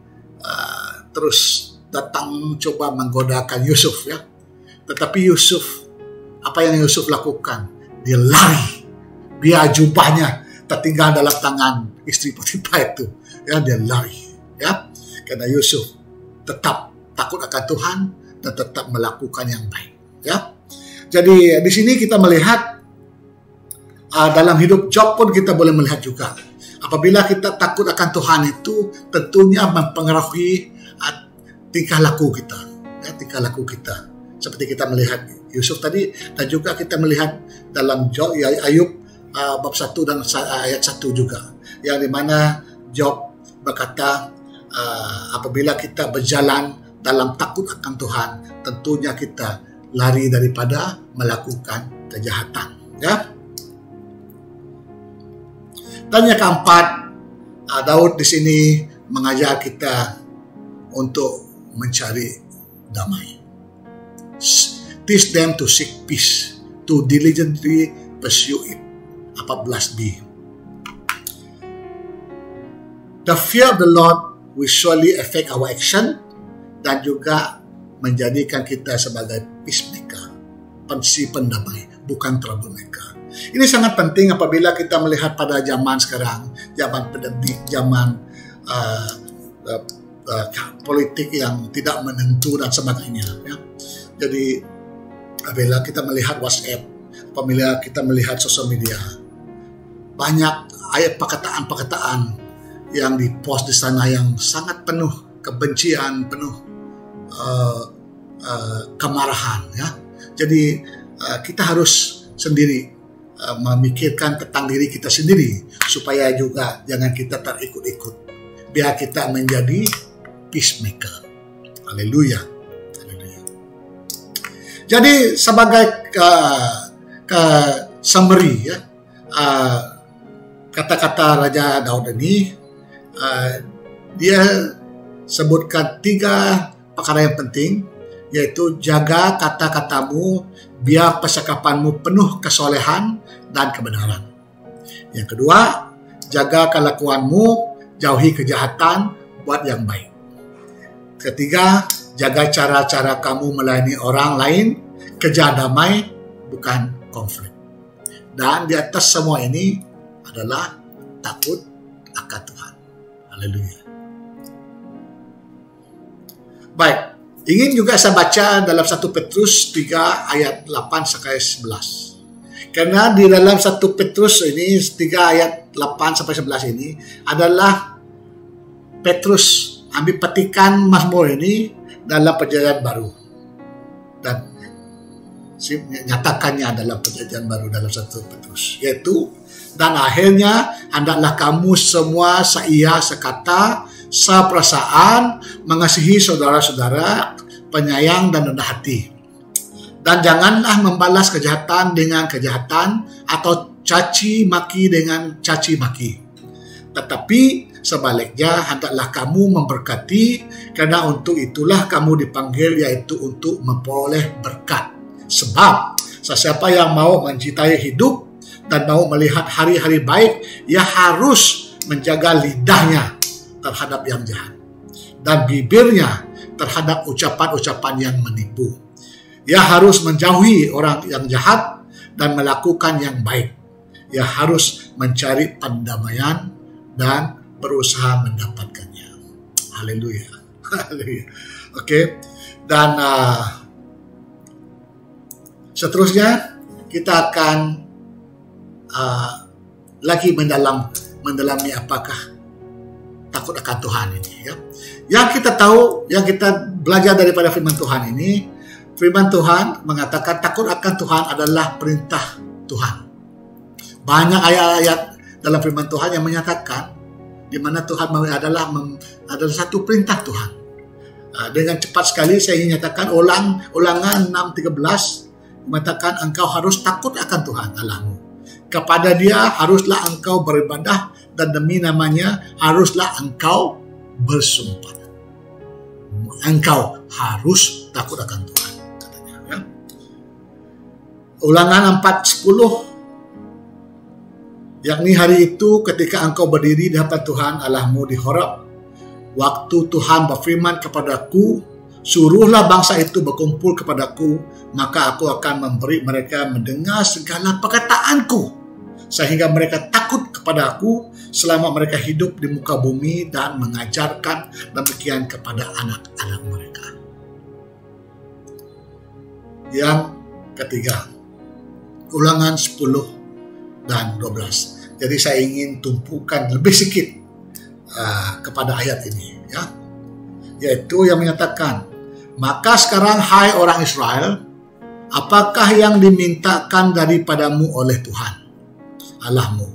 terus datang coba menggodakan Yusuf, ya. Tetapi Yusuf, apa yang Yusuf lakukan? Dia lari, biar jubahnya tertinggal dalam tangan istri Potifar itu, ya. Dia lari, ya, karena Yusuf tetap takut akan Tuhan dan tetap melakukan yang baik, ya. Jadi di sini kita melihat dalam hidup Job pun kita boleh melihat juga, apabila kita takut akan Tuhan itu tentunya mempengaruhi tingkah laku kita, ya, tingkah laku kita. Seperti kita melihat Yusuf tadi, dan juga kita melihat dalam Job, Ayub bab 1 dan ayat 1 juga, yang dimana Job berkata, apabila kita berjalan dalam takut akan Tuhan, tentunya kita lari daripada melakukan kejahatan, ya. Dan yang keempat, Daud di sini mengajar kita untuk mencari damai. teach them to seek peace, to diligently pursue it. 14b. The fear of the Lord will surely affect our action dan juga menjadikan kita sebagai peacemaker, si pendamai, bukan troublemaker. Ini sangat penting apabila kita melihat pada zaman sekarang, zaman pandemik, zaman politik yang tidak menentu dan sebagainya. Ya. Jadi apabila kita melihat WhatsApp, apabila kita melihat sosial media, banyak ayat perkataan-perkataan yang dipost di sana yang sangat penuh kebencian, penuh kemarahan. Ya. Jadi kita harus sendiri memikirkan tentang diri kita sendiri supaya juga jangan kita terikut-ikut. Biar kita menjadi peacemaker. Haleluya. Haleluya. Jadi sebagai summary ya, kata-kata Raja Daud ini dia sebutkan 3 perkara yang penting, yaitu jaga kata-katamu biar percakapanmu penuh kesolehan dan kebenaran. Yang kedua, jaga kelakuanmu, jauhi kejahatan, buat yang baik. Ketiga, jaga cara-cara kamu melayani orang lain, kejar damai, bukan konflik. Dan di atas semua ini adalah takut akan Tuhan. Haleluya. Baik, ingin juga saya baca dalam 1 Petrus 3 ayat 8 sampai 11. Karena di dalam 1 Petrus ini 3 ayat 8 sampai 11 ini adalah Petrus ambil petikan Mazmur ini dalam perjanjian baru. Dan nyatakannya dalam perjanjian baru dalam 1 Petrus, yaitu dan akhirnya hendaklah kamu semua seia, sekata, seperasaan, mengasihi saudara-saudara, penyayang dan rendah hati. Dan janganlah membalas kejahatan dengan kejahatan atau caci maki dengan caci maki. Tetapi sebaliknya hendaklah kamu memberkati, karena untuk itulah kamu dipanggil, yaitu untuk memperoleh berkat. Sebab sesiapa yang mau mencintai hidup dan mau melihat hari-hari baik, ia harus menjaga lidahnya terhadap yang jahat dan bibirnya terhadap ucapan-ucapan yang menipu. Ia harus menjauhi orang yang jahat dan melakukan yang baik. Ia harus mencari pendamaian dan berusaha mendapatkannya. Haleluya. Haleluya. Oke. Dan seterusnya kita akan lagi mendalami apakah takut akan Tuhan ini ya. Yang kita tahu, yang kita belajar daripada firman Tuhan ini, firman Tuhan mengatakan takut akan Tuhan adalah perintah Tuhan. Banyak ayat-ayat dalam firman Tuhan yang menyatakan di mana Tuhan adalah satu perintah Tuhan. Dengan cepat sekali saya ingin nyatakan Ulangan 6:13 mengatakan engkau harus takut akan Tuhan Allahmu. Kepada Dia haruslah engkau beribadah dan demi namanya haruslah engkau bersumpah. Engkau harus takut akan Tuhan, katanya. Ya. Ulangan 4:10, yakni hari itu ketika engkau berdiri di hadapan Tuhan Allahmu di Horeb, waktu Tuhan berfirman kepadaku, suruhlah bangsa itu berkumpul kepadaku, maka aku akan memberi mereka mendengar segala perkataanku, sehingga mereka takut kepada aku selama mereka hidup di muka bumi dan mengajarkan demikian kepada anak-anak mereka. Yang ketiga, Ulangan 10 dan 12. Jadi saya ingin tumpukan lebih sedikit kepada ayat ini, ya, yaitu yang menyatakan, maka sekarang hai orang Israel, apakah yang dimintakan daripadamu oleh Tuhan Allahmu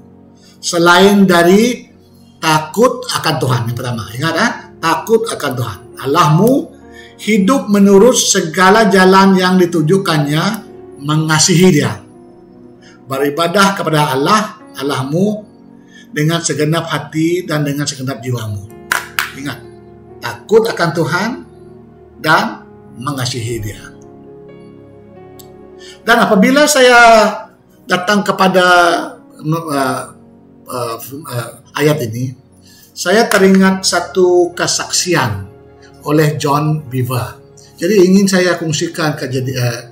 selain dari takut akan Tuhan? Yang pertama, ingat takut akan Tuhan Allahmu, hidup menurut segala jalan yang ditujukannya, mengasihi Dia, beribadah kepada Allah Allahmu dengan segenap hati dan dengan segenap jiwamu. Ingat, takut akan Tuhan dan mengasihi Dia. Dan apabila saya datang kepada ayat ini, saya teringat satu kesaksian oleh John Bevere. Jadi ingin saya kongsikan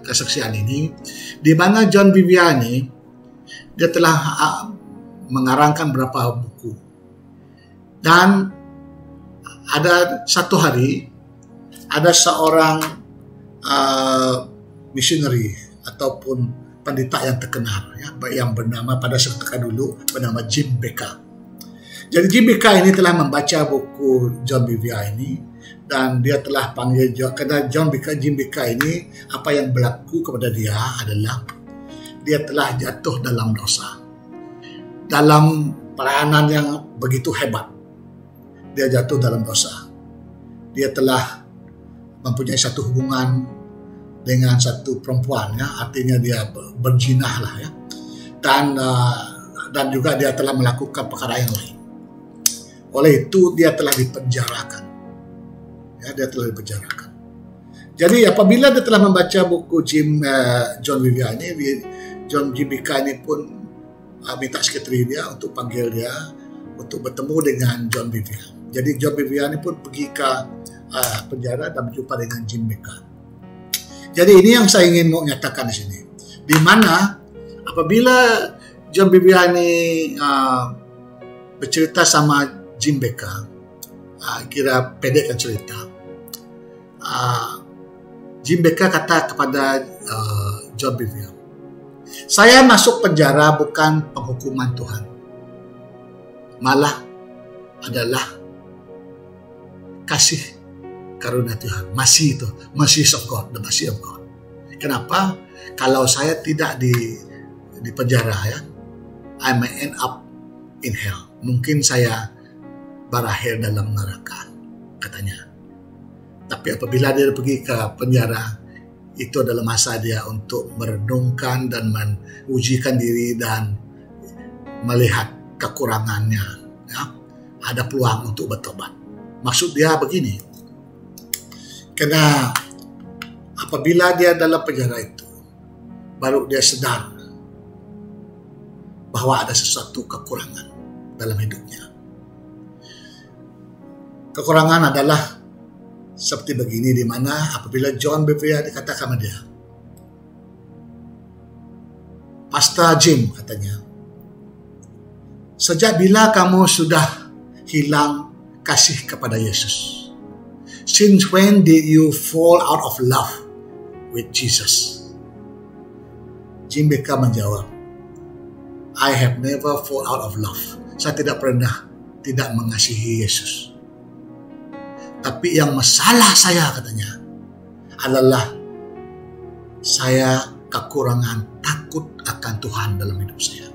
kesaksian ini, di mana John Bevere ini dia telah mengarangkan beberapa buku. Dan ada satu hari ada seorang missionary ataupun pendeta yang terkenal, ya, yang bernama pada ketika dulu bernama Jim Bakker. Jadi Jim Bakker ini telah membaca buku John Bevere ini, dan dia telah panggil karena Jim Bakker ini, apa yang berlaku kepada dia adalah dia telah jatuh dalam dosa, dalam peranan yang begitu hebat. Dia jatuh dalam dosa. Dia telah mempunyai satu hubungan dengan satu perempuan, ya, artinya dia berzinah lah, ya, dan juga dia telah melakukan perkara yang lain. Oleh itu dia telah dipenjarakan, ya, dia telah dipenjarakan. Jadi apabila dia telah membaca buku John Bevere ini, John Bakker ini pun minta sekretari dia untuk panggil dia untuk bertemu dengan John Bevere. Jadi John Bevere ini pun pergi ke penjara dan berjumpa dengan Jim Bakker. Jadi ini yang saya ingin mau nyatakan di sini, di mana apabila John Bevere ini bercerita sama Jim Bakker, kira pendekkan cerita, Jim Bakker kata kepada John Bevere, saya masuk penjara bukan penghukuman Tuhan, malah adalah kasih karunia Tuhan, mercy of God, the mercy of God. Kenapa? Kalau saya tidak di penjara, ya, I may end up in hell. Mungkin saya berakhir dalam neraka, katanya. Tapi apabila dia pergi ke penjara, itu adalah masa dia untuk merenungkan dan mengujikan diri dan melihat kekurangannya, ya. Ada peluang untuk bertobat. Maksud dia begini, karena apabila dia dalam penjara itu, baru dia sadar bahwa ada sesuatu kekurangan dalam hidupnya. Kekurangan adalah seperti begini, di mana apabila John Bevere dikatakan sama dia, Pastor Jim, katanya, sejak bila kamu sudah hilang kasih kepada Yesus? Since when did you fall out of love with Jesus? Jim Bakker menjawab, I have never fall out of love. Saya tidak pernah tidak mengasihi Yesus. Tapi yang masalah saya, katanya, adalah saya kekurangan takut akan Tuhan dalam hidup saya.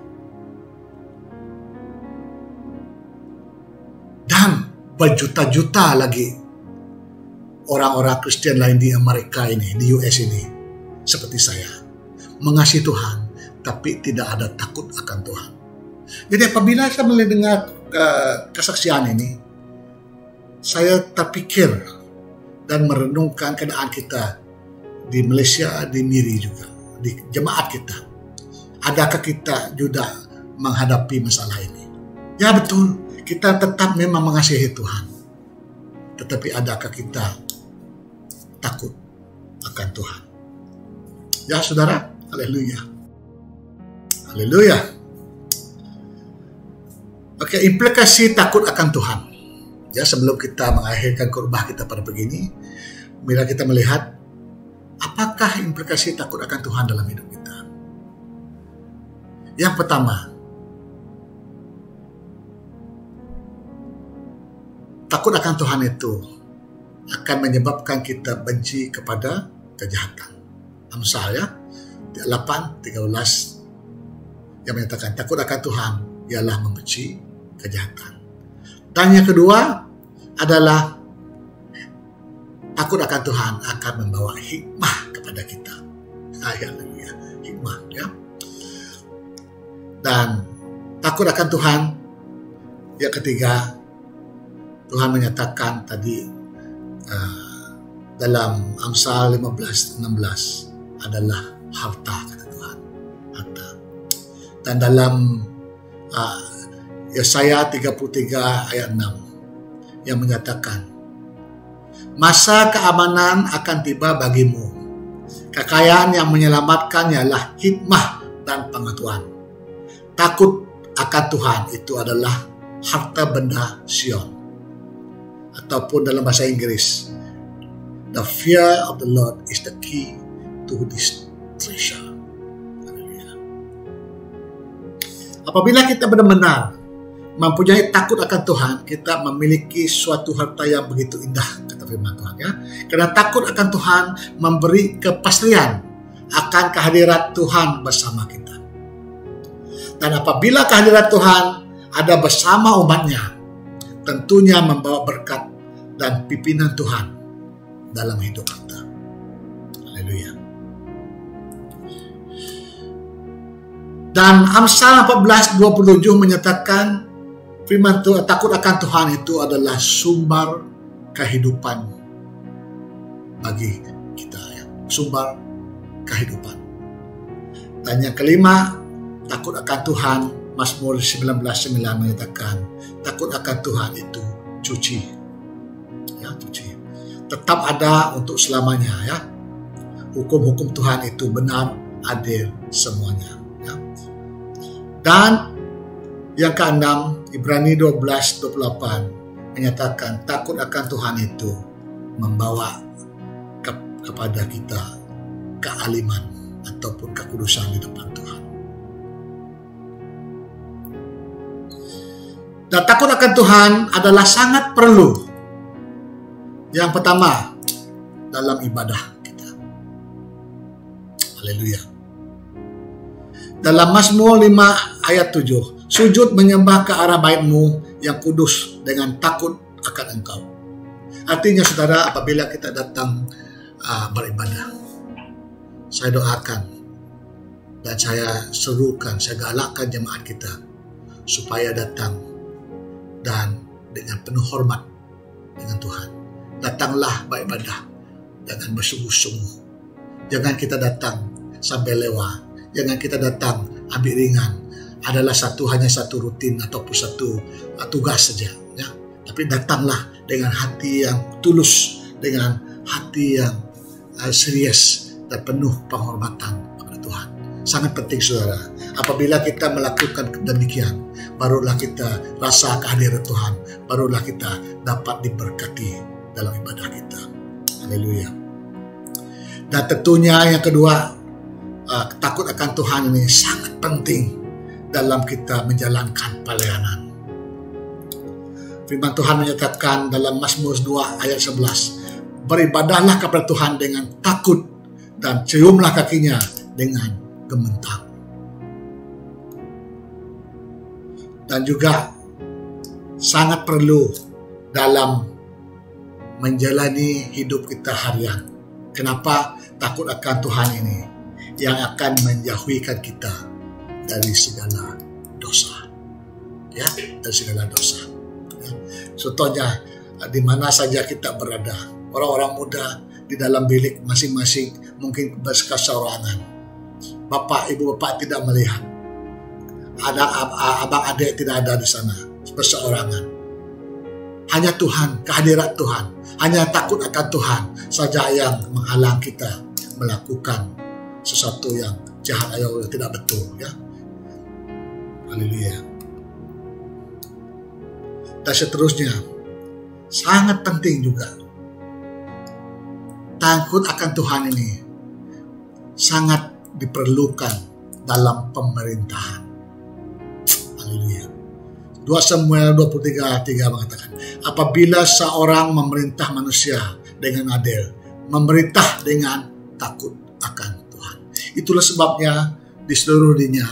Dan berjuta-juta lagi orang-orang Kristen lain di Amerika ini, di US ini, seperti saya, mengasihi Tuhan, tapi tidak ada takut akan Tuhan. Jadi apabila saya mendengar kesaksian ini, saya terpikir dan merenungkan keadaan kita di Malaysia, di Miri juga, di jemaat kita. Adakah kita juga menghadapi masalah ini? Ya betul, kita tetap memang mengasihi Tuhan. Tetapi adakah kita takut akan Tuhan? Ya saudara, haleluya. Haleluya. Oke, implikasi takut akan Tuhan. Ya, sebelum kita mengakhirkan khotbah kita pada begini, bila kita melihat apakah implikasi takut akan Tuhan dalam hidup kita. Yang pertama, takut akan Tuhan itu akan menyebabkan kita benci kepada kejahatan. Amsal, ya, 8:13 yang menyatakan takut akan Tuhan ialah membenci kejahatan. Dan yang kedua adalah takut akan Tuhan akan membawa hikmah kepada kita. Haleluya, hikmah, ya. Dan takut akan Tuhan, yang ketiga, Tuhan menyatakan tadi dalam Amsal 15:16 adalah harta, kata Tuhan. Harta. Dan dalam Yesaya 33 ayat 6 yang menyatakan, masa keamanan akan tiba bagimu. Kekayaan yang menyelamatkan ialah hikmah dan pengetahuan. Takut akan Tuhan itu adalah harta benda Sion. Ataupun dalam bahasa Inggris, the fear of the Lord is the key to this treasure. Apabila kita benar-benar mempunyai takut akan Tuhan, kita memiliki suatu harta yang begitu indah, kata firman Tuhan, ya. Karena takut akan Tuhan memberi kepastian akan kehadirat Tuhan bersama kita. Dan apabila kehadirat Tuhan ada bersama umatnya, tentunya membawa berkat dan pimpinan Tuhan dalam hidup kita. Haleluya. Dan Amsal 14:27 menyatakan firman Tuhan, takut akan Tuhan itu adalah sumber kehidupan bagi kita, ya. Sumber kehidupan. Dan yang kelima, takut akan Tuhan, Mazmur 19:9 menyatakan, takut akan Tuhan itu cuci. Ya, cuci. Tetap ada untuk selamanya, ya. Hukum-hukum Tuhan itu benar, adil semuanya, ya. Dan yang keenam, Ibrani 12:28 menyatakan takut akan Tuhan itu membawa kepada kita kealiman ataupun kekudusan di depan Tuhan. Dan takut akan Tuhan adalah sangat perlu. Yang pertama, dalam ibadah kita. Haleluya. Dalam Mazmur 5 ayat 7, sujud menyembah ke arah bait-Mu yang kudus dengan takut akan Engkau. Artinya saudara, apabila kita datang beribadah, saya doakan dan saya serukan, saya galakkan jemaat kita supaya datang dan dengan penuh hormat dengan Tuhan. Datanglah beribadah dengan bersungguh-sungguh. Jangan kita datang sampai lewat. Jangan kita datang ambil ringan. Adalah hanya satu rutin ataupun satu tugas saja, ya. Tapi datanglah dengan hati yang tulus, dengan hati yang serius dan penuh penghormatan kepada Tuhan. Sangat penting saudara. Apabila kita melakukan demikian, barulah kita rasa kehadiran Tuhan, barulah kita dapat diberkati dalam ibadah kita. Haleluya. Dan tentunya yang kedua, takut akan Tuhan ini sangat penting dalam kita menjalankan pelayanan. Firman Tuhan menyatakan dalam Mazmur 2 ayat 11, beribadahlah kepada Tuhan dengan takut dan ciumlah kakinya dengan gemetar. Dan juga sangat perlu dalam menjalani hidup kita harian. Kenapa? Takut akan Tuhan ini yang akan menjauhkan kita dari segala dosa, ya, dari segala dosa. Ya. Contohnya, di mana saja kita berada, orang-orang muda di dalam bilik masing-masing mungkin berseorangan. Bapak, ibu bapak tidak melihat, ada abang adik tidak ada di sana, berseorangan. Hanya Tuhan, kehadiran Tuhan, hanya takut akan Tuhan saja yang menghalang kita melakukan sesuatu yang jahat atau tidak betul, ya. Haleluya. Dan seterusnya, sangat penting juga takut akan Tuhan ini sangat diperlukan dalam pemerintahan. Haleluya. 2 Samuel 23:3 mengatakan, apabila seorang memerintah manusia dengan adil, memerintah dengan takut akan Tuhan. Itulah sebabnya di seluruh dunia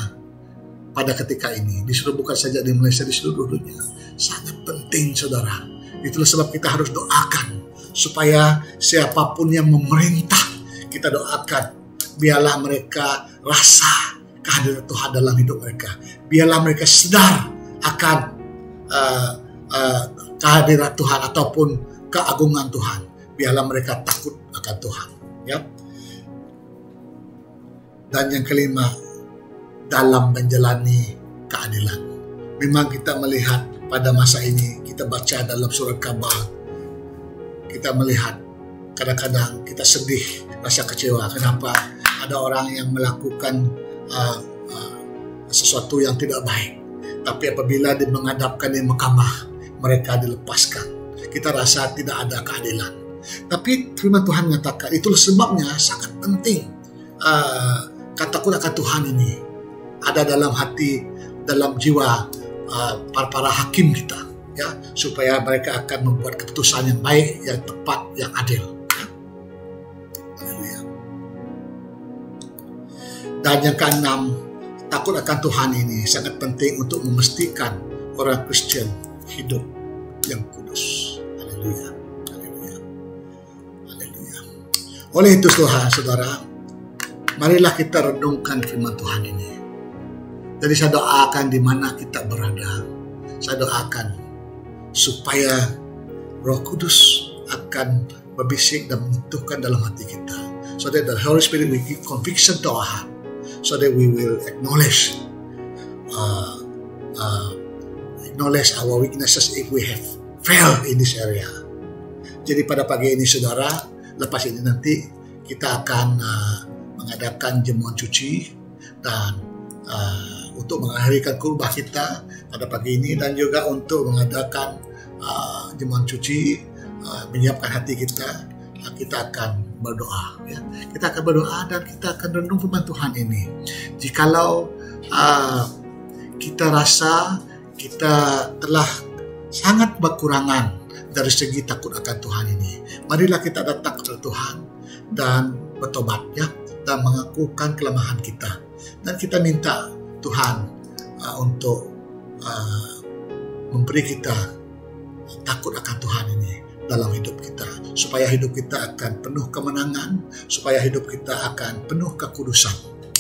pada ketika ini, bukan saja di Malaysia, di seluruh dunia, sangat penting saudara. Itulah sebab kita harus doakan supaya siapapun yang memerintah, kita doakan biarlah mereka rasa kehadiran Tuhan dalam hidup mereka. Biarlah mereka sadar akan kehadiran Tuhan ataupun keagungan Tuhan. Biarlah mereka takut akan Tuhan, ya. Dan yang kelima, dalam menjalani keadilan. Memang kita melihat pada masa ini, kita baca dalam surat Kabar, kita melihat kadang-kadang kita sedih, rasa kecewa. Kenapa ada orang yang melakukan sesuatu yang tidak baik, tapi apabila menghadapkan di mahkamah, mereka dilepaskan. Kita rasa tidak ada keadilan. Tapi firman Tuhan mengatakan, itulah sebabnya sangat penting takut akan Tuhan ini ada dalam hati, dalam jiwa para hakim kita, ya, supaya mereka akan membuat keputusan yang baik, yang tepat, yang adil. Ya. Haleluya. Dan yang keenam, takut akan Tuhan ini sangat penting untuk memastikan orang Kristen hidup yang kudus. Haleluya. Haleluya. Haleluya. Oleh itu Tuhan, saudara, marilah kita renungkan firman Tuhan ini. Jadi saya doakan di mana kita berada, saya doakan supaya Roh Kudus akan berbisik dan menyentuhkan dalam hati kita, so that the Holy Spirit will give conviction to our heart, so that we will acknowledge our weaknesses if we have failed in this area. Jadi pada pagi ini saudara, lepas ini nanti kita akan mengadakan jemuan cuci dan untuk mengakhirkan khotbah kita pada pagi ini, dan juga untuk mengadakan jemuan cuci, menyiapkan hati kita. Kita akan berdoa, ya. Kita akan berdoa dan kita akan renung firman Tuhan ini. Jikalau kita rasa kita telah sangat berkurangan dari segi takut akan Tuhan ini, marilah kita datang kepada Tuhan dan bertobat, ya, dan mengakukan kelemahan kita, dan kita minta Tuhan untuk memberi kita takut akan Tuhan ini dalam hidup kita, supaya hidup kita akan penuh kemenangan, supaya hidup kita akan penuh kekudusan.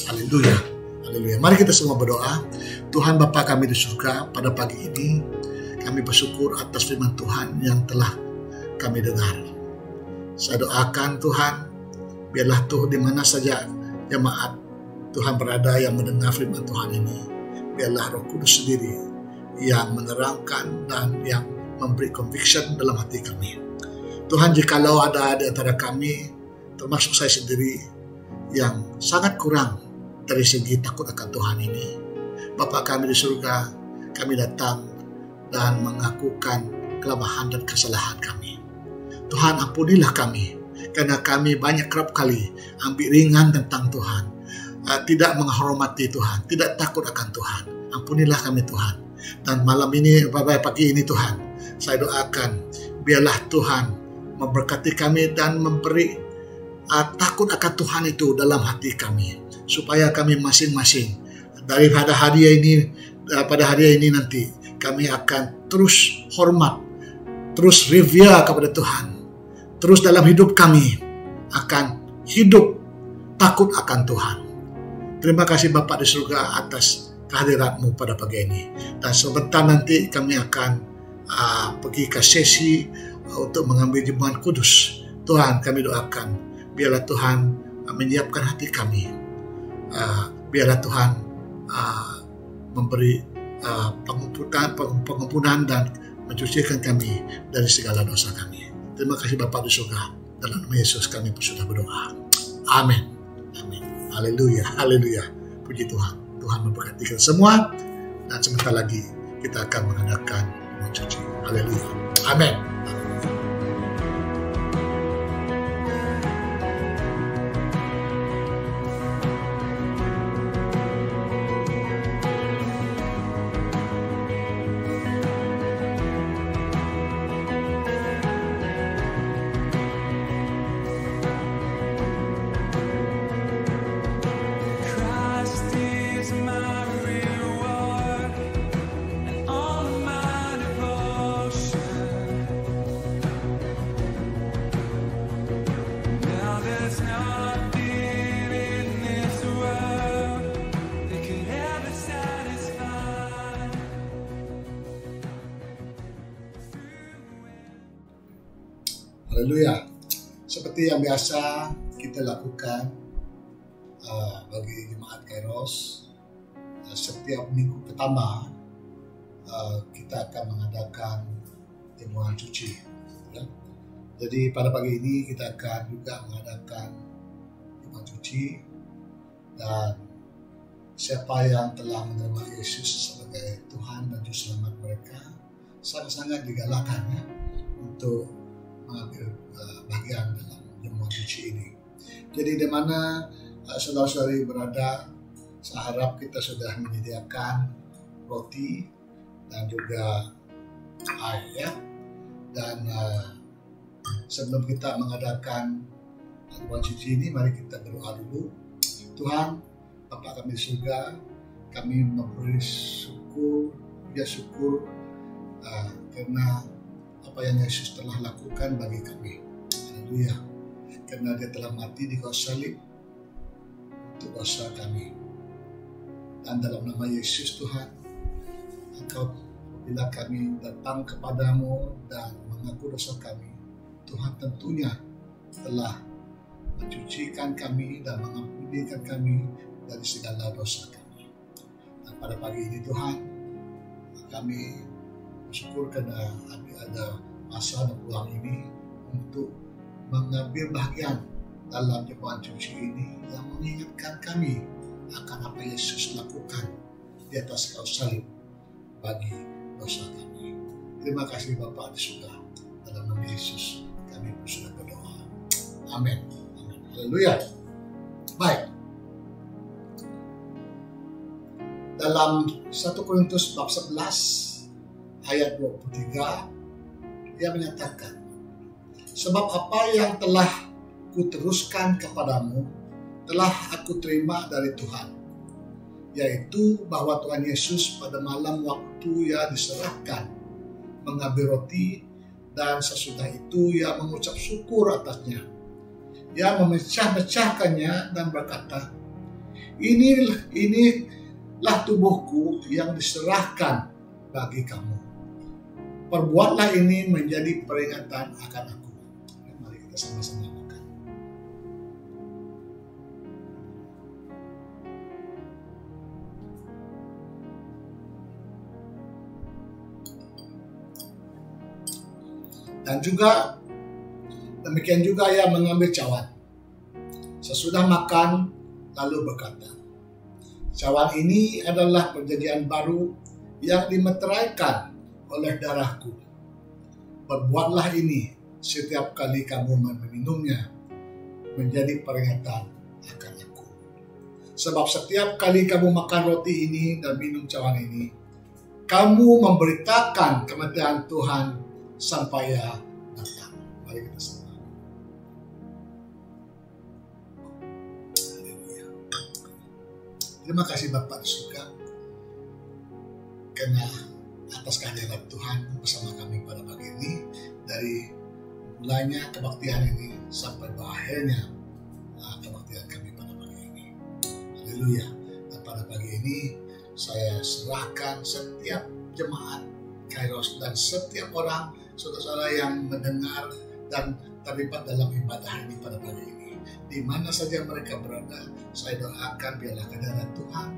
Haleluya, haleluya. Mari kita semua berdoa. Tuhan Bapa kami di surga, pada pagi ini kami bersyukur atas firman Tuhan yang telah kami dengar. Saya doakan Tuhan, biarlah Tuhan di mana saja jemaat Tuhan berada yang mendengar firman Tuhan ini, biarlah Roh Kudus sendiri yang menerangkan dan yang memberi conviction dalam hati kami. Tuhan, jikalau ada di antara kami, termasuk saya sendiri, yang sangat kurang dari segi takut akan Tuhan ini, Bapa kami di surga, kami datang dan mengakukan kelemahan dan kesalahan kami. Tuhan, ampunilah kami, karena kami banyak kerap kali ambil ringan tentang Tuhan, tidak menghormati Tuhan, tidak takut akan Tuhan. Ampunilah kami Tuhan. Dan malam ini, pagi ini Tuhan, saya doakan biarlah Tuhan memberkati kami dan memberi takut akan Tuhan itu dalam hati kami, supaya kami masing-masing pada hari ini nanti kami akan terus hormat, terus revere kepada Tuhan, terus dalam hidup kami akan hidup takut akan Tuhan. Terima kasih Bapa di surga atas kehadiratmu pada pagi ini. Dan sebentar nanti kami akan pergi ke sesi untuk mengambil jemuan kudus. Tuhan, kami doakan, biarlah Tuhan menyiapkan hati kami. Biarlah Tuhan memberi pengampunan dan mencucikan kami dari segala dosa kami. Terima kasih Bapa di surga. Dalam nama Yesus kami sudah berdoa. Amin. Amin. Haleluya, haleluya. Puji Tuhan. Tuhan memberkati kita semua. Dan sebentar lagi kita akan mengadakan jemuan cuci. Haleluya. Amin. Haleluya. Seperti yang biasa kita lakukan, bagi jemaat Kairos, setiap minggu pertama kita akan mengadakan jamuan cuci. Ya. Jadi pada pagi ini kita akan juga mengadakan jamuan cuci, dan siapa yang telah menerima Yesus sebagai Tuhan dan Juru Selamat mereka sangat-sangat digalakan ya, untuk mengambil bagian dalam jamuan cuci ini. Jadi di mana saudara-saudari berada, saya harap kita sudah menyediakan roti dan juga air ya. Dan sebelum kita mengadakan jamuan cuci ini, mari kita berdoa dulu. Tuhan, Bapa kami di surga, kami memberi syukur karena apa yang Yesus telah lakukan bagi kami. Haleluya. Karena dia telah mati di kayu salib untuk dosa kami. Dan dalam nama Yesus Tuhan, Engkau bila kami datang kepadamu dan mengaku dosa kami, Tuhan tentunya telah mencucikan kami dan mengampunikan kami dari segala dosa kami. Dan pada pagi ini Tuhan, kami bersyukur karena ada masa dan peluang ini untuk mengambil bagian dalam jamuan cuci ini yang mengingatkan kami akan apa Yesus lakukan di atas kayu salib bagi dosa kami. Terima kasih Bapa di surga, dalam nama Yesus kami sudah berdoa. Amin. Amin. Haleluya. Baik. Dalam 1 Korintus bab 11 ayat 23, dia menyatakan, sebab apa yang telah kuteruskan kepadamu telah aku terima dari Tuhan, yaitu bahwa Tuhan Yesus pada malam waktu ia diserahkan mengambil roti, dan sesudah itu ia mengucap syukur atasnya. Ia memecah-mecahkannya dan berkata, inilah tubuhku yang diserahkan bagi kamu. Perbuatlah ini menjadi peringatan akan aku. Mari kita sama-sama makan. Dan juga demikian juga ia mengambil cawan sesudah makan, lalu berkata, cawan ini adalah perjanjian baru yang dimeteraikan oleh darahku. Perbuatlah ini setiap kali kamu meminumnya menjadi peringatan akan aku. Sebab setiap kali kamu makan roti ini dan minum cawan ini, kamu memberitakan kematian Tuhan sampai ia datang. Mari kita sama. Haleluya. Terima kasih Bapak di surga, karena atas kehadiran Tuhan bersama kami pada pagi ini, dari mulainya kebaktian ini sampai berakhirnya kebaktian kami pada pagi ini. Haleluya. Dan pada pagi ini saya serahkan setiap jemaat Kairos dan setiap orang saudara-saudara yang mendengar dan terlibat dalam ibadah ini pada pagi ini. Di mana saja mereka berada, saya doakan biarlah kehadiran Tuhan,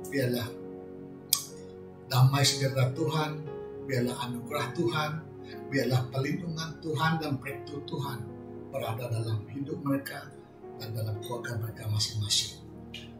biarlah damai sejahtera Tuhan, biarlah anugerah Tuhan, biarlah perlindungan Tuhan dan breakthrough Tuhan berada dalam hidup mereka dan dalam keluarga mereka masing-masing.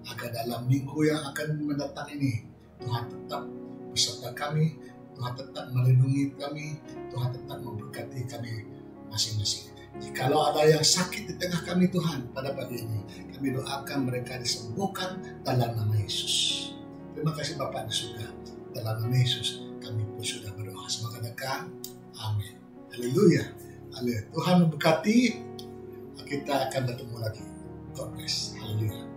Agar dalam minggu yang akan mendatang ini, Tuhan tetap beserta kami, Tuhan tetap melindungi kami, Tuhan tetap memberkati kami masing-masing. Jikalau ada yang sakit di tengah kami Tuhan pada pagi ini, kami doakan mereka disembuhkan dalam nama Yesus. Terima kasih Bapak di surga. Dalam nama Yesus kami pun sudah berdoa. Semoga katakan amin. Haleluya. Tuhan memberkati. Kita akan bertemu lagi. God bless. Haleluya.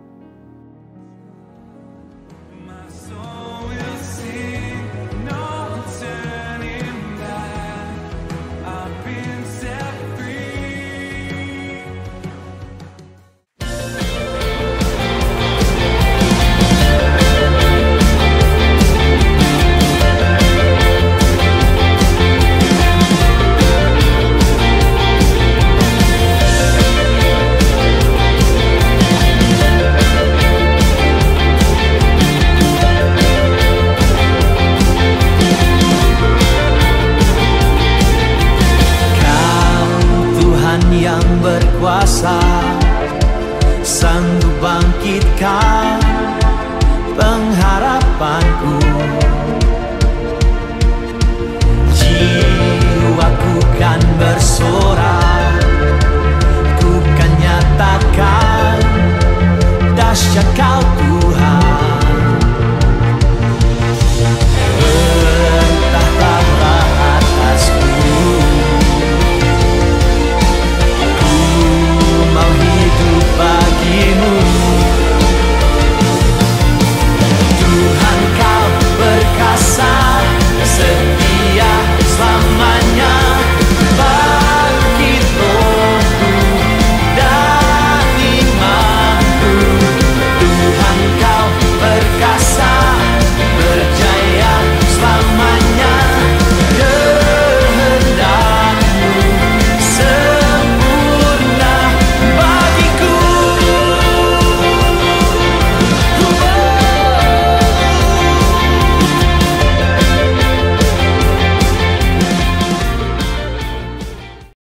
Tuhan yang berkuasa, sanggup bangkitkan pengharapanku.